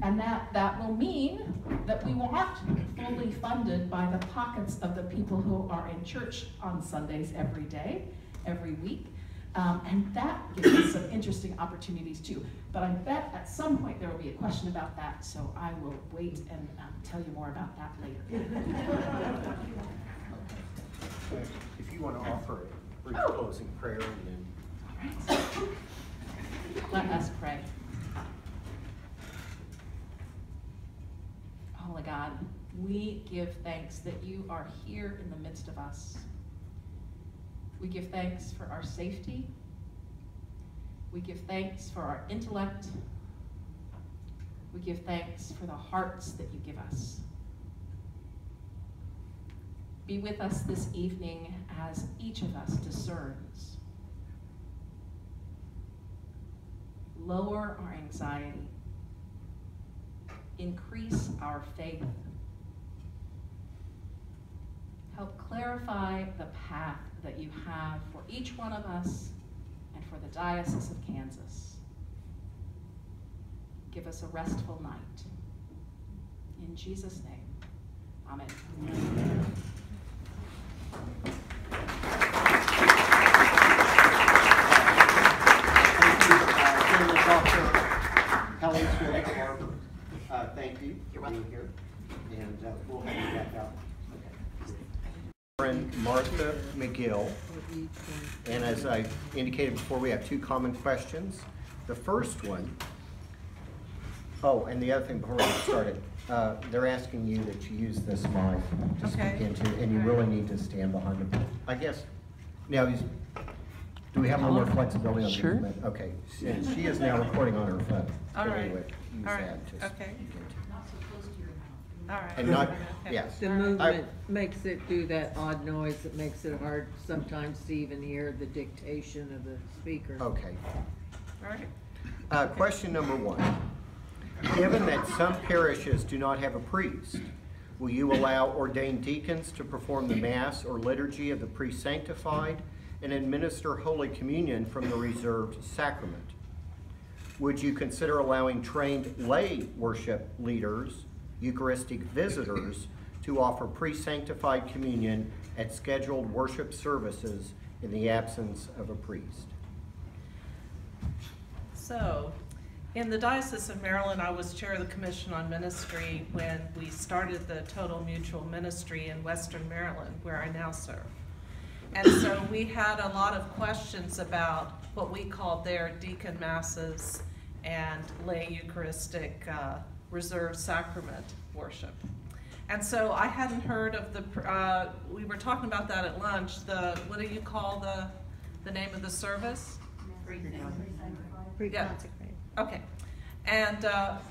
And that will mean that we aren't fully funded by the pockets of the people who are in church on Sundays every day, every week. And that gives us some interesting opportunities too. But I bet at some point there will be a question about that, so I will wait and tell you more about that later. If you want to offer a brief closing prayer and then... All right. Let us pray. Holy God, we give thanks that you are here in the midst of us. We give thanks for our safety. We give thanks for our intellect. We give thanks for the hearts that you give us. Be with us this evening as each of us discerns. Lower our anxiety. Increase our faith. Help clarify the path that you have for each one of us and for the Diocese of Kansas. Give us a restful night. In Jesus' name, amen. Helen Smith, Harvard. Thank you for being here, and we'll have you back out. Friend Martha McGill, and as I indicated before, we have two common questions. The first one, and the other thing before we get started, they're asking you that you use this mic to speak into, and you really need to stand behind them. I guess, now, do we have a little more flexibility on the movement? Okay, and she is now recording on her phone. All right. Anyway, use All right. that. Just Okay. Not so close to your mouth. All right. And not, Okay. yes. The movement makes it do that odd noise that makes it hard sometimes to even hear the dictation of the speaker. Okay. All right. Question number one. Given that some parishes do not have a priest, will you allow ordained deacons to perform the Mass or liturgy of the pre-sanctified and administer Holy Communion from the reserved sacrament? Would you consider allowing trained lay worship leaders, Eucharistic visitors, to offer pre-sanctified communion at scheduled worship services in the absence of a priest? So, in the Diocese of Maryland, I was chair of the Commission on Ministry when we started the Total Mutual Ministry in Western Maryland, where I now serve. And so we had a lot of questions about what we called their deacon masses and lay Eucharistic reserved sacrament worship. And so I hadn't heard of the, we were talking about that at lunch, what do you call the name of the service? Pre-consecrated. Okay. And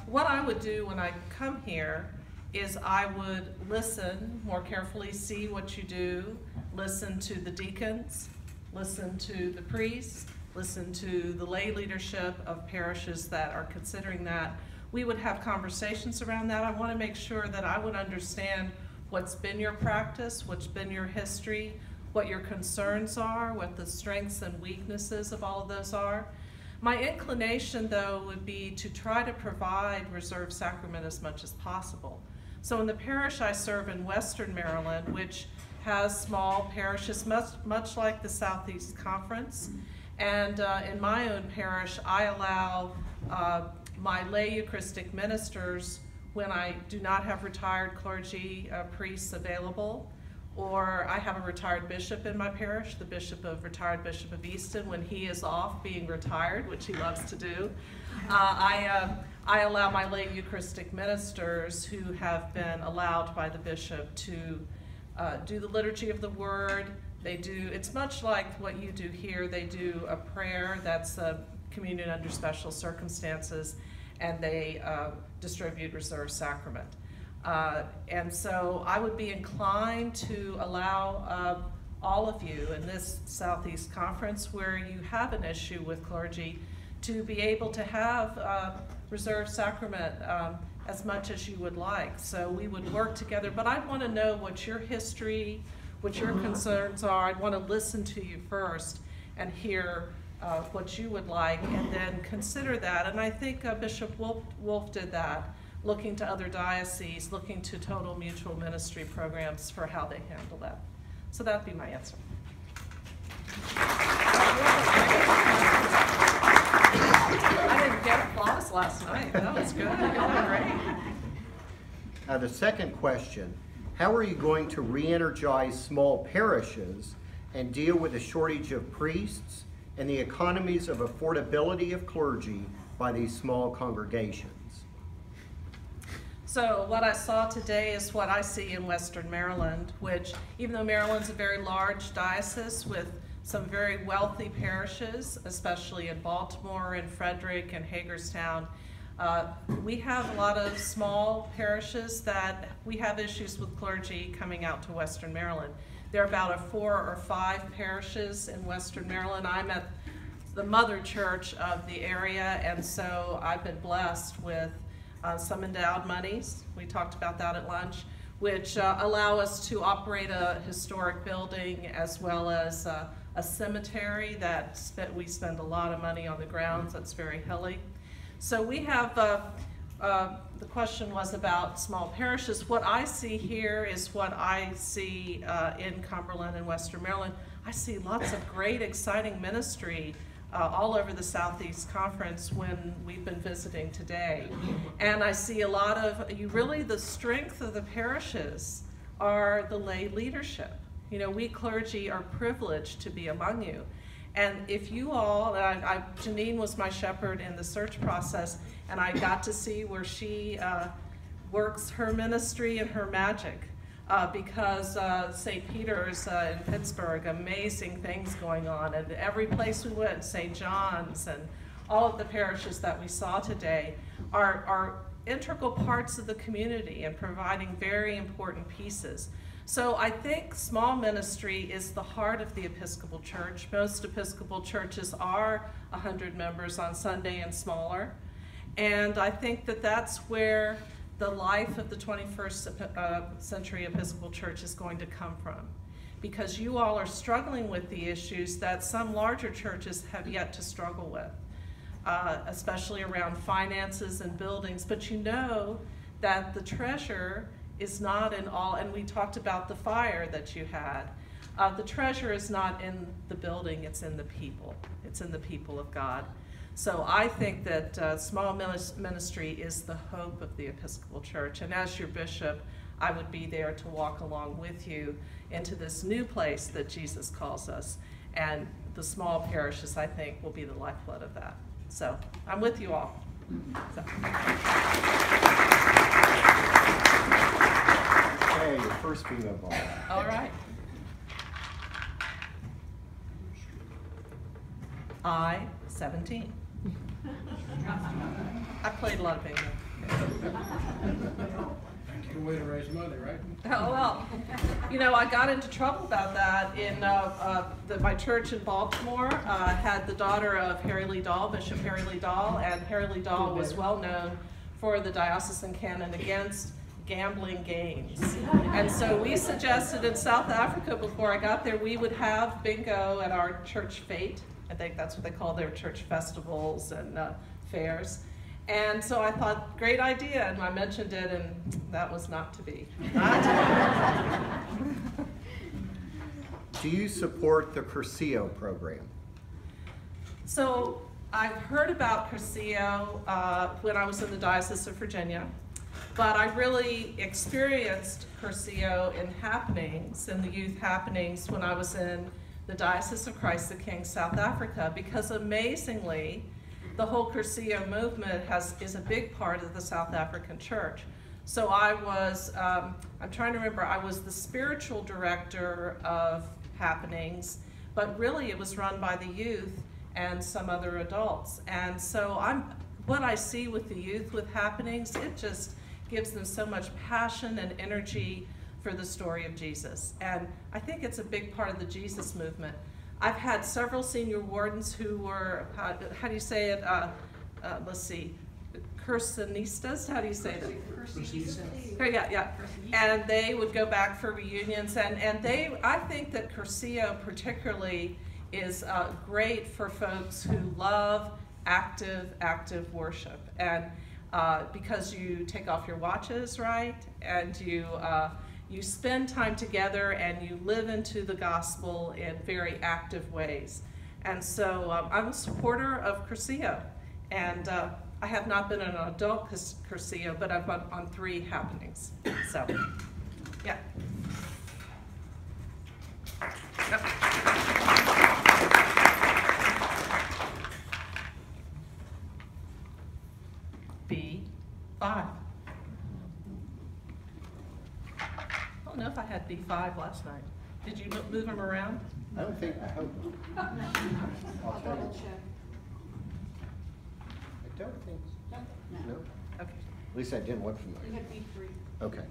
what I would do when I come here is I would listen more carefully, see what you do, listen to the deacons, listen to the priests, listen to the lay leadership of parishes that are considering that. We would have conversations around that. I want to make sure that I would understand what's been your practice, what's been your history, what your concerns are, what the strengths and weaknesses of all of those are. My inclination, though, would be to try to provide reserved sacrament as much as possible. So in the parish I serve in Western Maryland, which has small parishes, much like the Southeast Conference, and in my own parish, I allow my lay Eucharistic ministers, when I do not have retired clergy priests available, or I have a retired bishop in my parish, the retired Bishop of Easton, when he is off being retired, which he loves to do, I allow my lay Eucharistic ministers who have been allowed by the bishop to do the liturgy of the word. They do, it's much like what you do here, they do a prayer that's a communion under special circumstances, and they distribute reserved sacrament. And so I would be inclined to allow all of you in this Southeast Conference where you have an issue with clergy to be able to have reserved sacrament as much as you would like. So we would work together, but I'd want to know what your history, what your concerns are. I'd want to listen to you first and hear what you would like, and then consider that. And I think Bishop Wolf did that, looking to other dioceses, looking to total mutual ministry programs for how they handle that. So that'd be my answer. I didn't get applause last night. That was good. Great. The second question, how are you going to re-energize small parishes and deal with the shortage of priests and the economies of affordability of clergy by these small congregations? So what I saw today is what I see in Western Maryland, which, even though Maryland's a very large diocese with some very wealthy parishes, especially in Baltimore and Frederick and Hagerstown, we have a lot of small parishes that we have issues with clergy coming out to Western Maryland. There are about 4 or 5 parishes in Western Maryland. I'm at the mother church of the area, and so I've been blessed with some endowed monies. We talked about that at lunch, which allow us to operate a historic building as well as a cemetery that we spend a lot of money on the grounds. That's very hilly. So we have, the question was about small parishes. What I see here is what I see in Cumberland and Western Maryland. I see lots of great, exciting ministry all over the Southeast Conference when we've been visiting today. And I see a lot of, really the strength of the parishes are the lay leadership. You know, we clergy are privileged to be among you. And if you all, Janine was my shepherd in the search process, and I got to see where she works her ministry and her magic. Because St. Peter's in Pittsburgh, amazing things going on, and every place we went, St. John's, and all of the parishes that we saw today are integral parts of the community and providing very important pieces. So I think small ministry is the heart of the Episcopal Church. Most Episcopal churches are 100 members on Sunday and smaller, and I think that that's where the life of the 21st century Episcopal Church is going to come from, because you all are struggling with the issues that some larger churches have yet to struggle with. especially around finances and buildings. But you know that the treasure is not in all, and we talked about the fire that you had. The treasure is not in the building, it's in the people. It's in the people of God. So I think that small ministry is the hope of the Episcopal Church. And as your bishop, I would be there to walk along with you into this new place that Jesus calls us. And the small parishes, I think, will be the lifeblood of that. So I'm with you all. So. Okay, your first bingo ball. All right. I, 17. I played a lot of bingo. Good way to raise money, right? Oh, well, you know, I got into trouble about that in my church in Baltimore. Had the daughter of Harry Lee Dahl, Bishop Harry Lee Dahl, and Harry Lee Dahl was well known for the diocesan canon against gambling games. And so we suggested in South Africa before I got there, we would have bingo at our church fete. I think that's what they call their church festivals and fairs. And so I thought, great idea, and I mentioned it, and that was not to be. Do you support the Curcio program? So I've heard about Curcio when I was in the Diocese of Virginia, but I really experienced Curcio in happenings, in the youth happenings, when I was in the Diocese of Christ the King, South Africa, because amazingly, the whole Curcio movement is a big part of the South African church. So I was, I'm trying to remember, I was the spiritual director of happenings, but really it was run by the youth and some other adults. And so what I see with the youth with happenings, it just gives them so much passion and energy for the story of Jesus. And I think it's a big part of the Jesus movement. I've had several senior wardens who were, how do you say it? Let's see, Cursionistas? How do you say that? Yeah. And they would go back for reunions. And I think that Curcio particularly is great for folks who love active worship. And because you take off your watches, right? And you spend time together and you live into the gospel in very active ways. And so I'm a supporter of Curcio. And I have not been an adult Curcio, but I've been on 3 happenings. So, yeah. Yep. B5. I don't know if I had B5 last night. Did you move them around? I hope not. I'll tell you. I don't think so. No? Okay. At least I didn't look for mine. You had B3. Okay.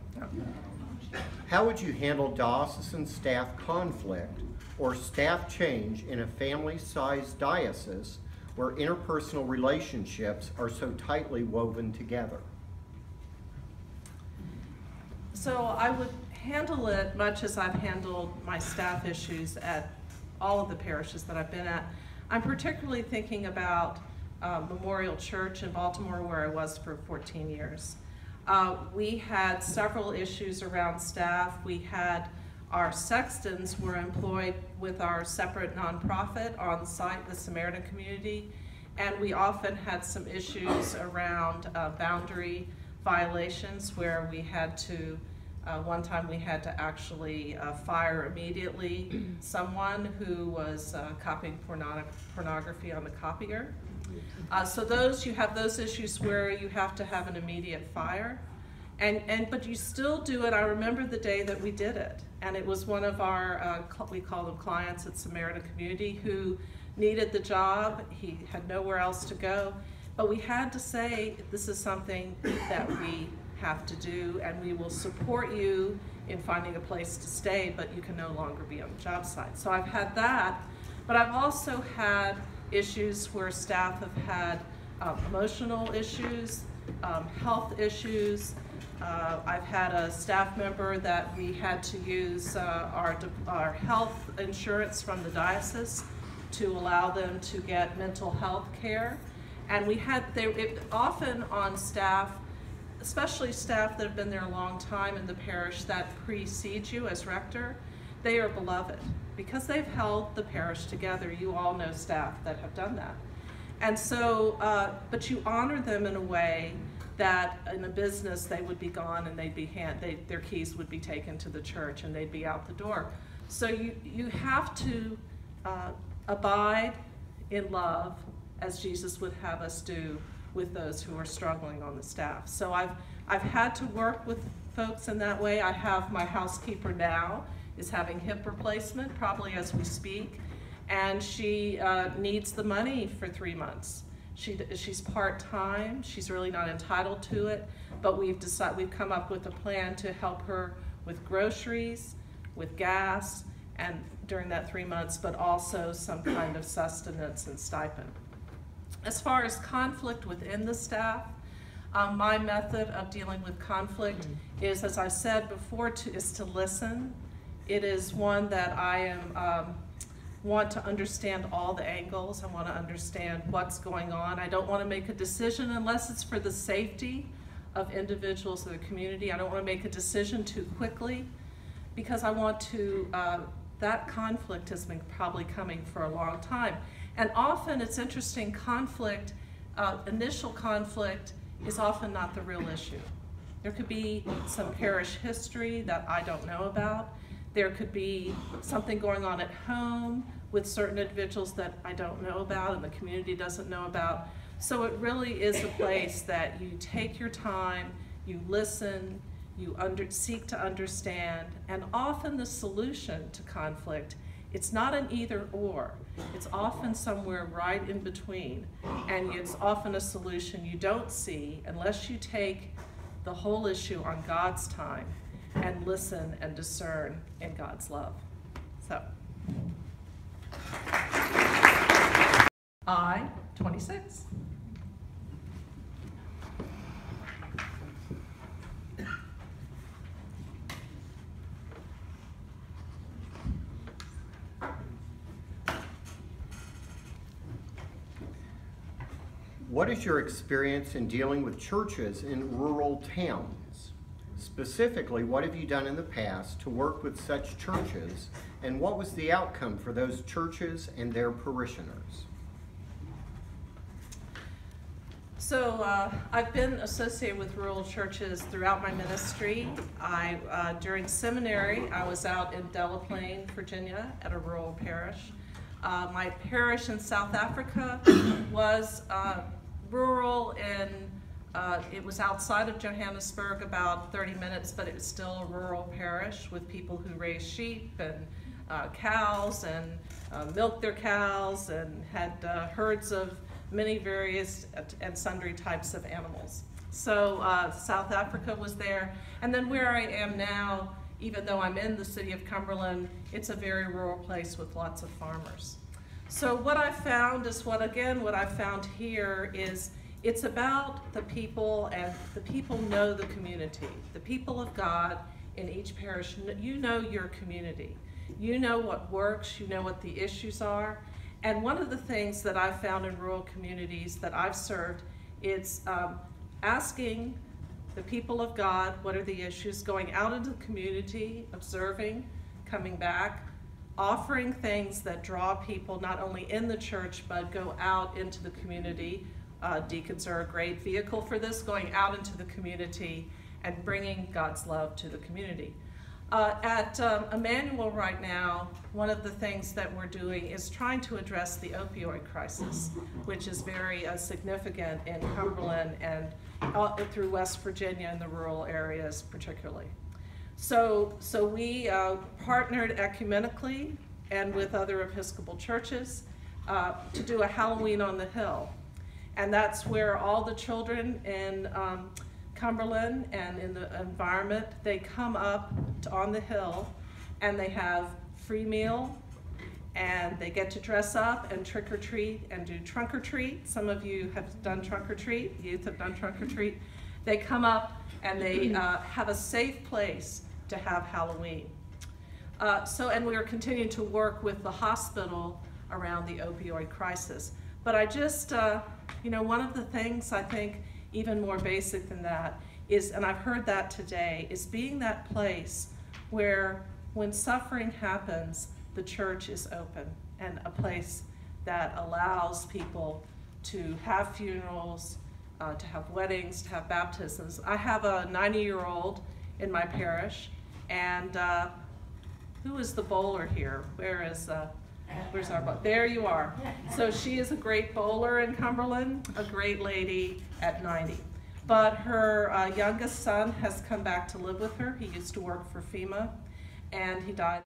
How would you handle diocesan staff conflict or staff change in a family-sized diocese where interpersonal relationships are so tightly woven together? So I would handle it much as I've handled my staff issues at all of the parishes that I've been at. I'm particularly thinking about Memorial Church in Baltimore, where I was for 14 years. We had several issues around staff. We had our sextons were employed with our separate nonprofit on site, the Samaritan Community, and we often had some issues around boundary violations where we had to, one time we had to actually fire immediately someone who was copying pornography on the copier. So you have those issues where you have to have an immediate fire. But you still do it. I remember the day that we did it. And it was one of our, we call them clients at Samaritan Community, who needed the job. He had nowhere else to go. But we had to say, this is something that we have to do, and we will support you in finding a place to stay, but you can no longer be on the job site. So I've had that. But I've also had issues where staff have had emotional issues, health issues. I've had a staff member that we had to use our health insurance from the diocese to allow them to get mental health care. And we had, often on staff, especially staff that have been there a long time in the parish that precedes you as rector, they are beloved because they've held the parish together. You all know staff that have done that. And so, but you honor them in a way that in a business they would be gone and they'd be their keys would be taken to the church and they'd be out the door. So you have to abide in love as Jesus would have us do with those who are struggling on the staff. So I've had to work with folks in that way. I have my housekeeper now is having hip replacement, probably as we speak, and she needs the money for 3 months. She's part-time, she's really not entitled to it, but we've come up with a plan to help her with groceries, with gas, and during that 3 months, but also some kind of sustenance and stipend. As far as conflict within the staff, my method of dealing with conflict is, as I said before, is to listen. It is one that I want to understand all the angles. I want to understand what's going on. I don't want to make a decision unless it's for the safety of individuals in the community. I don't want to make a decision too quickly because I want to, that conflict has been probably coming for a long time. And often it's interesting, conflict, initial conflict is often not the real issue. There could be some parish history that I don't know about. There could be something going on at home with certain individuals that I don't know about and the community doesn't know about. So it really is a place that you take your time, you listen, you seek to understand, and often the solution to conflict, it's not an either or. It's often somewhere right in between, and it's often a solution you don't see unless you take the whole issue on God's time and listen and discern in God's love. So, I-26. What is your experience in dealing with churches in rural towns? Specifically, what have you done in the past to work with such churches, and what was the outcome for those churches and their parishioners? So I've been associated with rural churches throughout my ministry. During seminary, I was out in Delaplane, Virginia, at a rural parish. My parish in South Africa was rural and it was outside of Johannesburg, about 30 minutes, but it was still a rural parish with people who raised sheep and cows and milked their cows and had herds of many various and sundry types of animals. So South Africa was there. And then where I am now, even though I'm in the city of Cumberland, it's a very rural place with lots of farmers. So what I found is what I found here is it's about the people, and the people know the community. The people of God in each parish, you know your community. You know what works, you know what the issues are. And one of the things that I've found in rural communities that I've served is asking the people of God what are the issues, going out into the community, observing, coming back, offering things that draw people not only in the church but go out into the community. Deacons are a great vehicle for this, going out into the community and bringing God's love to the community. At Emmanuel right now, one of the things that we're doing is trying to address the opioid crisis, which is very significant in Cumberland and through West Virginia and the rural areas particularly. So we partnered ecumenically and with other Episcopal churches to do a Halloween on the Hill. And that's where all the children in Cumberland and in the environment, they come up on the hill and they have free meal and they get to dress up and trick or treat and do trunk or treat. Some of you have done trunk or treat, youth have done trunk or treat. They come up and they have a safe place to have Halloween. And we are continuing to work with the hospital around the opioid crisis. But I just, one of the things I think even more basic than that is, and I've heard that today, is being that place where when suffering happens, the church is open and a place that allows people to have funerals, to have weddings, to have baptisms. I have a 90-year-old in my parish, and who is the bowler here? Where's our bowler? There you are. So she is a great bowler in Cumberland, a great lady at 90. But her youngest son has come back to live with her. He used to work for FEMA, and he died.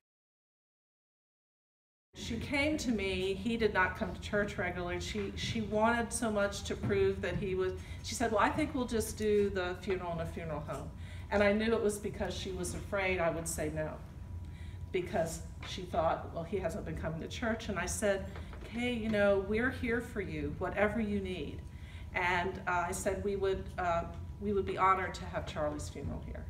She came to me. He did not come to church regularly. She wanted so much to prove that he was. She said, well, I think we'll just do the funeral in a funeral home. And I knew it was because she was afraid I would say no, because she thought, well, he hasn't been coming to church. And I said, hey, we're here for you, whatever you need. And I said we would be honored to have Charlie's funeral here.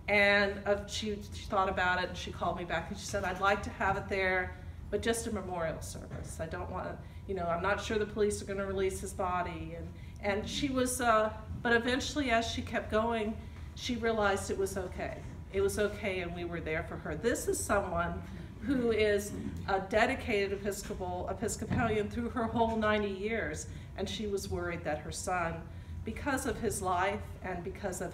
And she thought about it, and she called me back, and she said, I'd like to have it there, but just a memorial service. I don't want to, I'm not sure the police are going to release his body. And she was, but eventually as she kept going, she realized it was okay. It was okay, and we were there for her. This is someone who is a dedicated Episcopalian through her whole 90 years, and she was worried that her son, because of his life and because of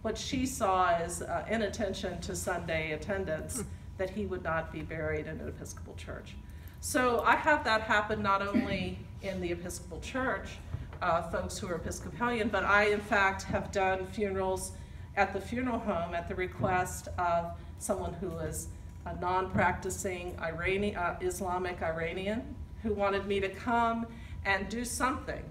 what she saw as inattention to Sunday attendance, that he would not be buried in an Episcopal church. So I have that happen not only in the Episcopal church, folks who are Episcopalian, but I in fact have done funerals at the funeral home at the request of someone who is a non-practicing Islamic Iranian who wanted me to come and do something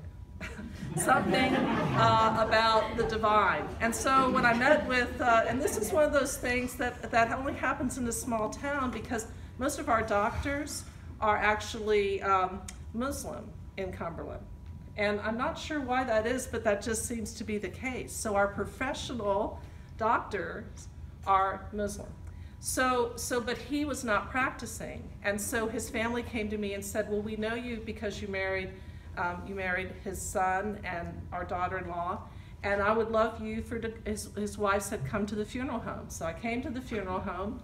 about the divine. And so when I met with, and this is one of those things that only happens in a small town, because most of our doctors are actually Muslim in Cumberland. And I'm not sure why that is, but that just seems to be the case. So our professional doctors are Muslim. But he was not practicing. And so his family came to me and said, well, we know you because you married his son and our daughter-in-law, and I would love you his wife said, come to the funeral home. So I came to the funeral home.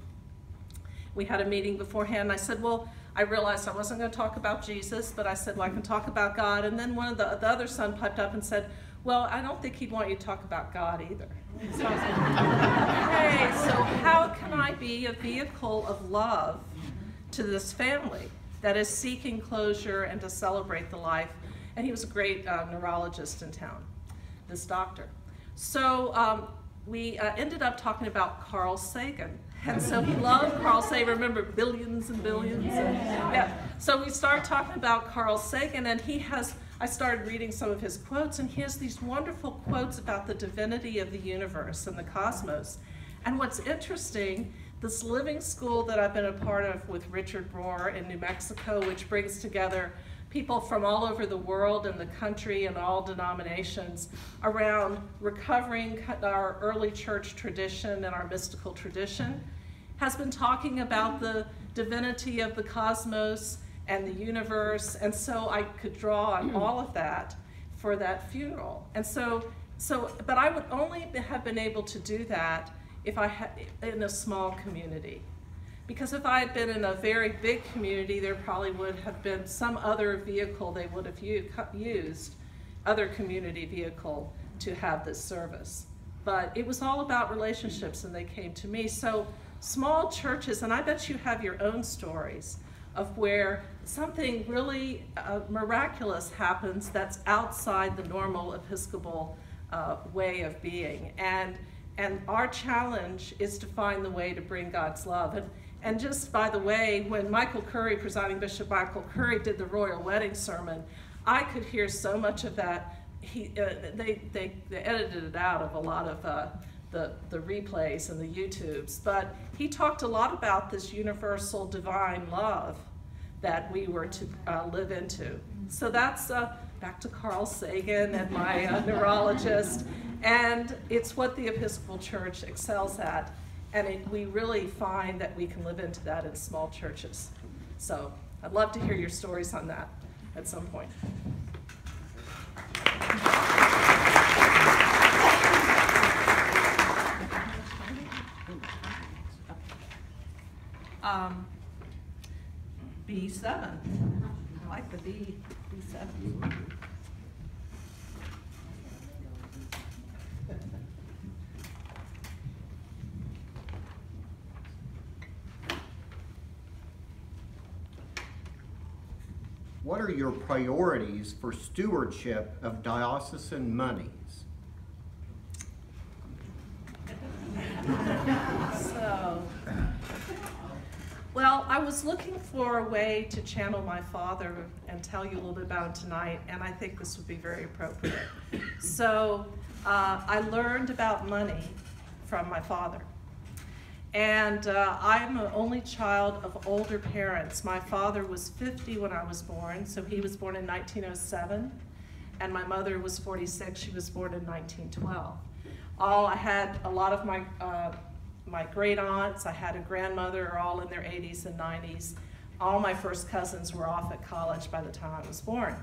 We had a meeting beforehand, and I said, well, I realized I wasn't going to talk about Jesus, but I said, well, I can talk about God. And then one of the other son piped up and said, well, I don't think he'd want you to talk about God either. So I was like, okay, so how can I be a vehicle of love to this family that is seeking closure and to celebrate the life? And he was a great neurologist in town, this doctor. So we ended up talking about Carl Sagan. And so he loved Carl Sagan. Remember, billions and billions? Yeah. So we started talking about Carl Sagan, and I started reading some of his quotes, and he has these wonderful quotes about the divinity of the universe and the cosmos. And what's interesting, this living school that I've been a part of with Richard Rohr in New Mexico, which brings together people from all over the world and the country and all denominations around recovering our early church tradition and our mystical tradition, has been talking about the divinity of the cosmos and the universe. And so I could draw on all of that for that funeral. And but I would only have been able to do that if I had in a small community. Because if I had been in a very big community, there probably would have been some other vehicle they would have used, other community vehicle, to have this service. But it was all about relationships, and they came to me. So small churches, and I bet you have your own stories of where something really miraculous happens that's outside the normal Episcopal way of being. And our challenge is to find the way to bring God's love. And just by the way, when Michael Curry, Presiding Bishop Michael Curry, did the royal wedding sermon, I could hear so much of that. They edited it out of a lot of the replays and the YouTubes, but he talked a lot about this universal divine love that we were to live into. So that's back to Carl Sagan and my neurologist, and it's what the Episcopal Church excels at. And we really find that we can live into that in small churches. So I'd love to hear your stories on that. at some point. B7. I like the B7. What are your priorities for stewardship of diocesan monies? Well, I was looking for a way to channel my father and tell you a little bit about him tonight, and I think this would be very appropriate. So I learned about money from my father. And I'm an only child of older parents. My father was 50 when I was born, so he was born in 1907, and my mother was 46. She was born in 1912. I had a lot of my great aunts, I had a grandmother, are all in their 80s and 90s. All my first cousins were off at college by the time I was born.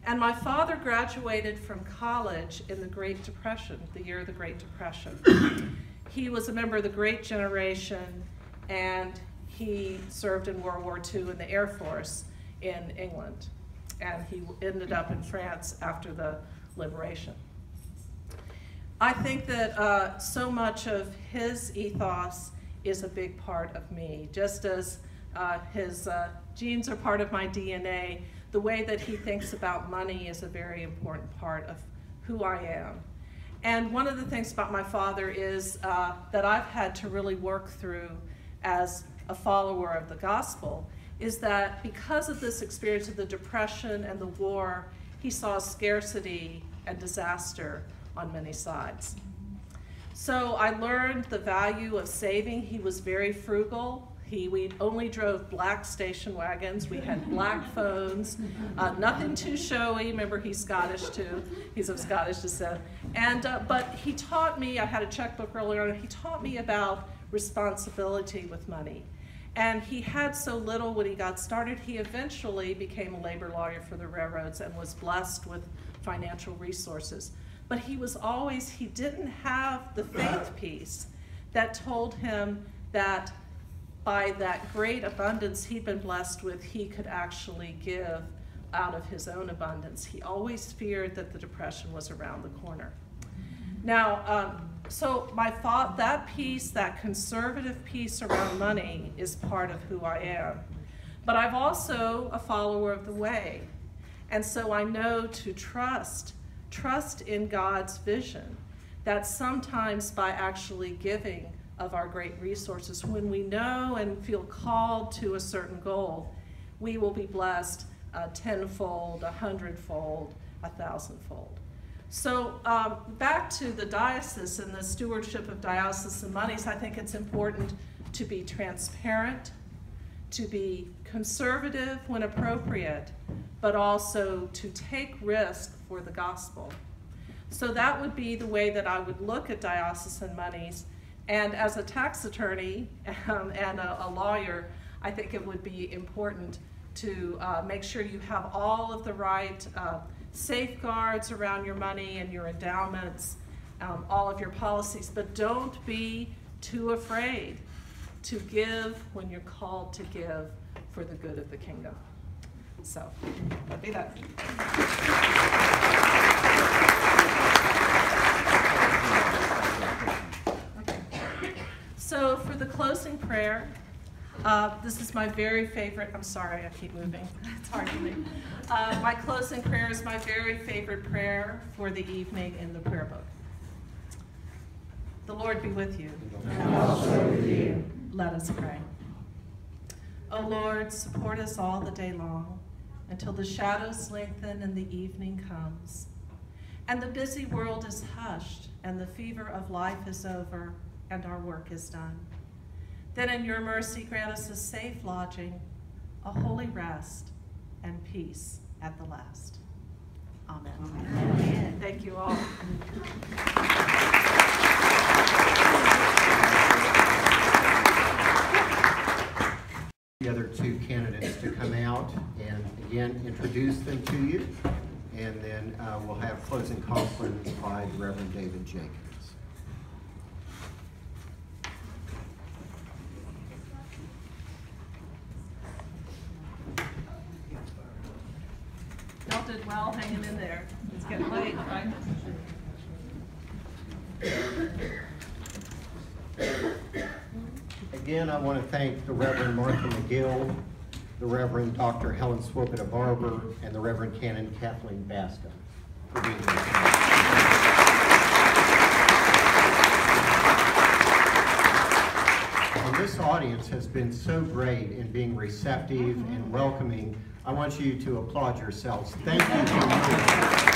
And my father graduated from college in the Great Depression, the year of the Great Depression. He was a member of the Great Generation, and he served in World War II in the Air Force in England. And he ended up in France after the liberation. I think that so much of his ethos is a big part of me. Just as his genes are part of my DNA, the way that he thinks about money is a very important part of who I am. And one of the things about my father is that I've had to really work through as a follower of the gospel is that because of this experience of the Depression and the war, he saw scarcity and disaster on many sides. So I learned the value of saving. He was very frugal. We only drove black station wagons. We had black phones, nothing too showy. Remember, he's Scottish too. He's of Scottish descent. And but he taught me, I had a checkbook earlier on, he taught me about responsibility with money. And he had so little when he got started, he eventually became a labor lawyer for the railroads and was blessed with financial resources. But he didn't have the faith piece that told him that by that great abundance he'd been blessed with, he could actually give out of his own abundance. He always feared that the Depression was around the corner. Now, so that piece, that conservative piece around money is part of who I am. But I'm also a follower of the way. And so I know to trust in God's vision, that sometimes by actually giving of our great resources, when we know and feel called to a certain goal, we will be blessed tenfold, 100-fold, 1,000-fold. So back to the diocese and the stewardship of diocesan monies, I think it's important to be transparent, to be conservative when appropriate, but also to take risk for the gospel. So that would be the way that I would look at diocesan monies. And as a tax attorney and a lawyer, I think it would be important to make sure you have all of the right safeguards around your money and your endowments, all of your policies, but don't be too afraid to give when you're called to give for the good of the kingdom. So, that'd be that. Okay. So for the closing prayer, this is my very favorite. I'm sorry, I keep moving. It's hard for me. My closing prayer is my very favorite prayer for the evening in the prayer book. The Lord be with you. And also with you. Let us pray. O Lord, support us all the day long until the shadows lengthen and the evening comes, and the busy world is hushed, and the fever of life is over, and our work is done. Then in your mercy grant us a safe lodging, a holy rest, and peace at the last. Amen. Amen. Thank you all. The other two candidates to come out. out and again introduce them to you, and then we'll have closing conference by the Reverend David Jenkins. Y'all did well hanging in there. It's getting late, right? Again, I want to thank the Reverend Martha McGill, the Reverend Dr. Helen Swopita Barber, and the Reverend Canon Kathleen Bascom for being here tonight. And this audience has been so great in being receptive and welcoming. I want you to applaud yourselves. Thank you for